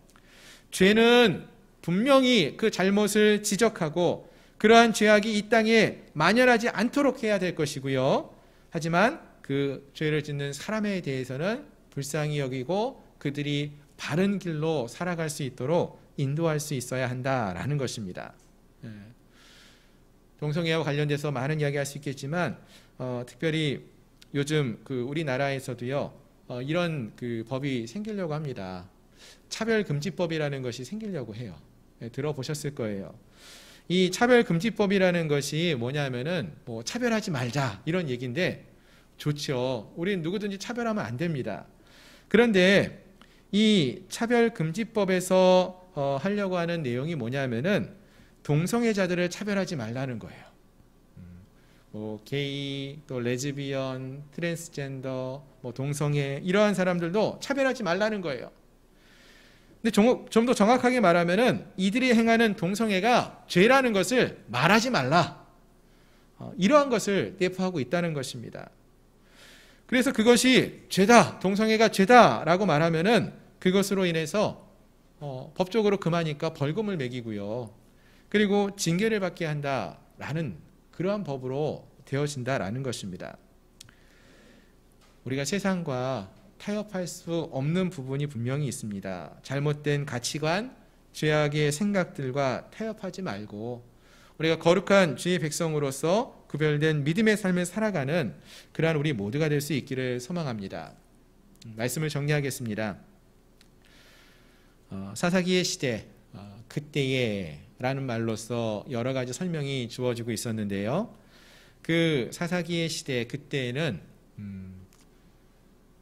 죄는 분명히 그 잘못을 지적하고 그러한 죄악이 이 땅에 만연하지 않도록 해야 될 것이고요. 하지만 그 죄를 짓는 사람에 대해서는 불쌍히 여기고 그들이 바른 길로 살아갈 수 있도록 인도할 수 있어야 한다라는 것입니다. 동성애와 관련돼서 많은 이야기할 수 있겠지만 특별히 요즘 우리나라에서도요 이런 법이 생기려고 합니다. 차별금지법이라는 것이 생기려고 해요. 들어보셨을 거예요. 이 차별금지법이라는 것이 뭐냐면은 차별하지 말자 이런 얘기인데 좋죠. 우리는 누구든지 차별하면 안 됩니다. 그런데 이 차별금지법에서 하려고 하는 내용이 뭐냐면은 동성애자들을 차별하지 말라는 거예요. 게이, 또 레즈비언, 트랜스젠더, 동성애 이러한 사람들도 차별하지 말라는 거예요. 근데 좀 더 정확하게 말하면은 이들이 행하는 동성애가 죄라는 것을 말하지 말라. 이러한 것을 내포하고 있다는 것입니다. 그래서 그것이 죄다, 동성애가 죄다라고 말하면은 그것으로 인해서 법적으로 금하니까 벌금을 매기고요. 그리고 징계를 받게 한다라는 그러한 법으로 되어진다라는 것입니다. 우리가 세상과 타협할 수 없는 부분이 분명히 있습니다. 잘못된 가치관, 죄악의 생각들과 타협하지 말고 우리가 거룩한 주의 백성으로서 구별된 믿음의 삶을 살아가는 그러한 우리 모두가 될 수 있기를 소망합니다. 말씀을 정리하겠습니다. 사사기의 시대, 그때에 라는 말로서 여러 가지 설명이 주어지고 있었는데요. 그 사사기의 시대, 그때에는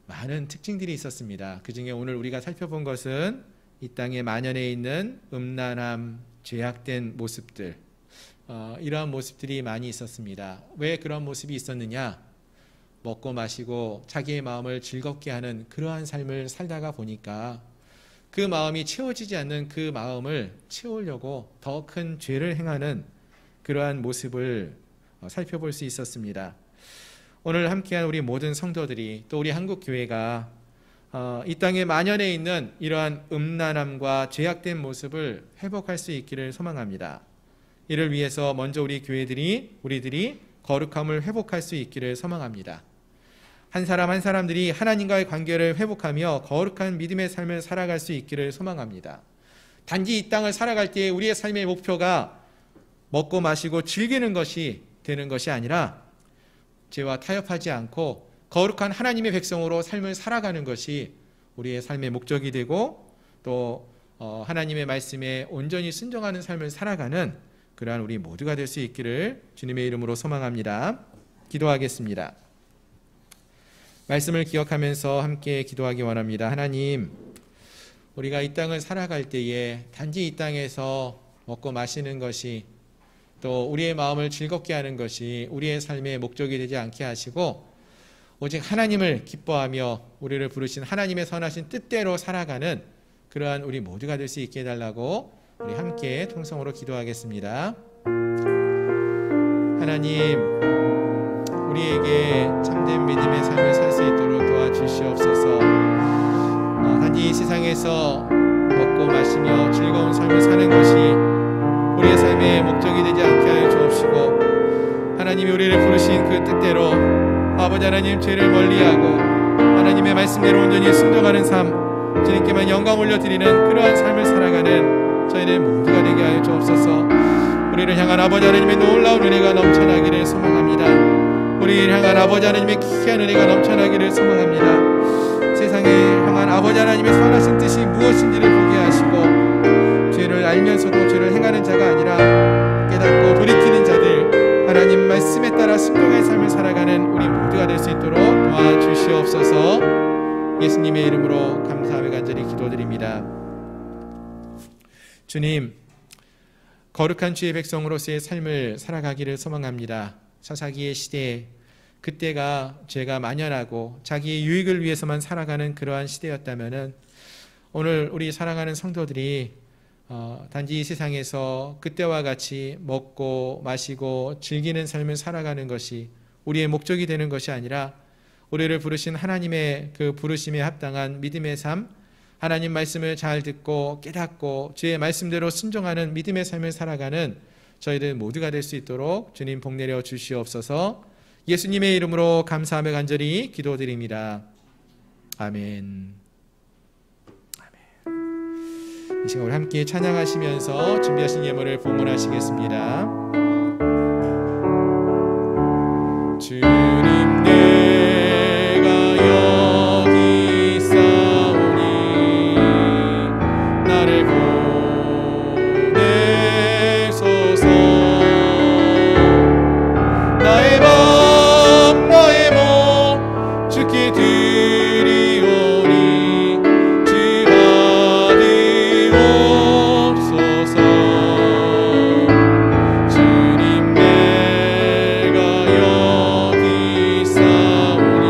많은 특징들이 있었습니다. 그 중에 오늘 우리가 살펴본 것은 이 땅에 만연해 있는 음란함, 죄악된 모습들, 이러한 모습들이 많이 있었습니다. 왜 그런 모습이 있었느냐? 먹고 마시고 자기의 마음을 즐겁게 하는 그러한 삶을 살다가 보니까 그 마음이 채워지지 않는 그 마음을 채우려고 더 큰 죄를 행하는 그러한 모습을 살펴볼 수 있었습니다. 오늘 함께한 우리 모든 성도들이 또 우리 한국교회가 이 땅에 만연해 있는 이러한 음란함과 죄악된 모습을 회복할 수 있기를 소망합니다. 이를 위해서 먼저 우리들이 거룩함을 회복할 수 있기를 소망합니다. 한 사람 한 사람들이 하나님과의 관계를 회복하며 거룩한 믿음의 삶을 살아갈 수 있기를 소망합니다. 단지 이 땅을 살아갈 때 우리의 삶의 목표가 먹고 마시고 즐기는 것이 되는 것이 아니라 죄와 타협하지 않고 거룩한 하나님의 백성으로 삶을 살아가는 것이 우리의 삶의 목적이 되고 또 하나님의 말씀에 온전히 순종하는 삶을 살아가는 그러한 우리 모두가 될 수 있기를 주님의 이름으로 소망합니다. 기도하겠습니다. 말씀을 기억하면서 함께 기도하기 원합니다. 하나님, 우리가 이 땅을 살아갈 때에 단지 이 땅에서 먹고 마시는 것이 또 우리의 마음을 즐겁게 하는 것이 우리의 삶의 목적이 되지 않게 하시고 오직 하나님을 기뻐하며 우리를 부르신 하나님의 선하신 뜻대로 살아가는 그러한 우리 모두가 될 수 있게 해달라고 우리 함께 통성으로 기도하겠습니다. 하나님, 우리에게 참된 믿음의 삶을 살 수 있도록 도와주시옵소서. 단지 이 세상에서 먹고 마시며 즐거운 삶을 사는 것이 우리의 삶의 목적이 되지 않게 하여 주옵시고 하나님이 우리를 부르신 그 뜻대로 아버지 하나님 죄를 멀리하고 하나님의 말씀대로 온전히 순종하는 삶, 주님께만 영광 올려드리는 그러한 삶을 살아가는 저희들 모두가 되게 하여 주옵소서. 우리를 향한 아버지 하나님의 놀라운 은혜가 넘쳐나기를 소망합니다. 우리를 향한 아버지 하나님의 기이한 은혜가 넘쳐나기를 소망합니다. 세상에 향한 아버지 하나님의 선하신 뜻이 무엇인지를 보게 하시고 죄를 알면서도 죄를 행하는 자가 아니라 깨닫고 돌이키는 자들, 하나님 말씀에 따라 순종의 삶을 살아가는 우리 모두가 될 수 있도록 도와주시옵소서. 예수님의 이름으로 감사하며 간절히 기도드립니다. 주님, 거룩한 주의 백성으로서의 삶을 살아가기를 소망합니다. 사사기의 시대에 그때가 죄가 만연하고 자기의 유익을 위해서만 살아가는 그러한 시대였다면 오늘 우리 사랑하는 성도들이 단지 이 세상에서 그때와 같이 먹고 마시고 즐기는 삶을 살아가는 것이 우리의 목적이 되는 것이 아니라 우리를 부르신 하나님의 그 부르심에 합당한 믿음의 삶, 하나님 말씀을 잘 듣고 깨닫고 주의 말씀대로 순종하는 믿음의 삶을 살아가는 저희들 모두가 될 수 있도록 주님 복내려 주시옵소서. 예수님의 이름으로 감사하며 간절히 기도드립니다. 아멘. 이 시간 우리 함께 찬양하시면서 준비하신 예물을 봉헌하시겠습니다. 주님 내가 여기 있사오니 나를 보내소서. 나의 맘 나의 몸 주께 드리오니 주 받으옵소서. 주님 내가 여기 있사오니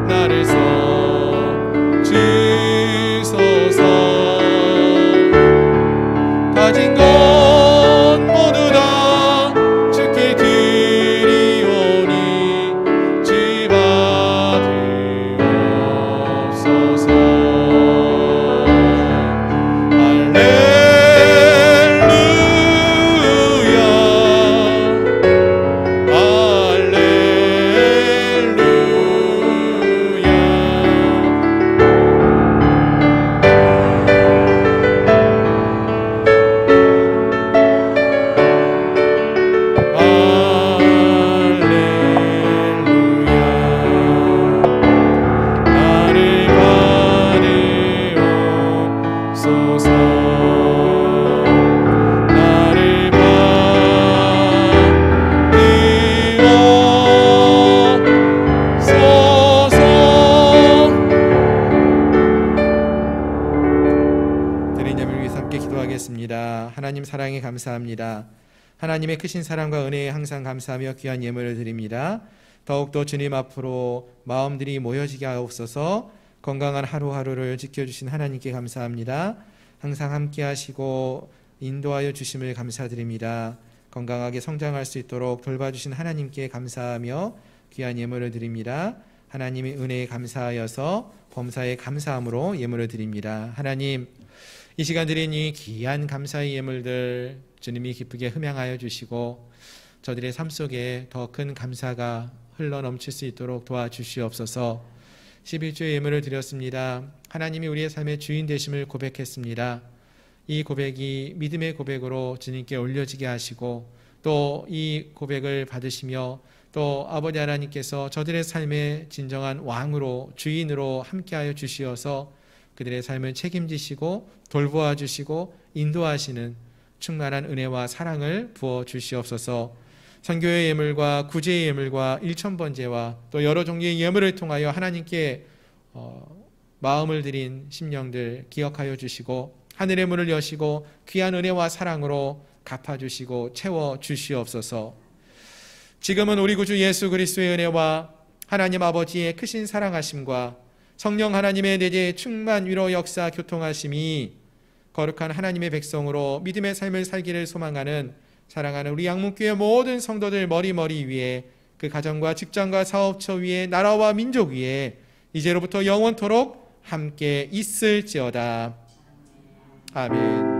나를 써주소서. 가진 것 모두 다 주께 드리오니 주 받으옵소서. 하나님 사랑에 감사합니다. 하나님의 크신 사랑과 은혜에 항상 감사하며 귀한 예물을 드립니다. 더욱더 주님 앞으로 마음들이 모여지게 하옵소서. 건강한 하루하루를 지켜주신 하나님께 감사합니다. 항상 함께 하시고 인도하여 주심을 감사드립니다. 건강하게 성장할 수 있도록 돌봐주신 하나님께 감사하며 귀한 예물을 드립니다. 하나님의 은혜에 감사하여서 범사에 감사함으로 예물을 드립니다. 하나님, 이 시간 드린 이 귀한 감사의 예물들 주님이 기쁘게 흠양하여 주시고 저들의 삶 속에 더 큰 감사가 흘러넘칠 수 있도록 도와주시옵소서. 11주의 예물을 드렸습니다. 하나님이 우리의 삶의 주인 되심을 고백했습니다. 이 고백이 믿음의 고백으로 주님께 올려지게 하시고 또 이 고백을 받으시며 또 아버지 하나님께서 저들의 삶의 진정한 왕으로 주인으로 함께하여 주시어서 그들의 삶을 책임지시고 돌보아 주시고 인도하시는 충만한 은혜와 사랑을 부어 주시옵소서. 선교의 예물과 구제의 예물과 일천번제와 또 여러 종류의 예물을 통하여 하나님께 마음을 드린 심령들 기억하여 주시고 하늘의 문을 여시고 귀한 은혜와 사랑으로 갚아주시고 채워주시옵소서. 지금은 우리 구주 예수 그리스도의 은혜와 하나님 아버지의 크신 사랑하심과 성령 하나님의 내재 충만 위로 역사 교통하심이 거룩한 하나님의 백성으로 믿음의 삶을 살기를 소망하는 사랑하는 우리 양문교회 모든 성도들 머리 위에 그 가정과 직장과 사업처 위에 나라와 민족 위에 이제로부터 영원토록 함께 있을지어다. 아멘.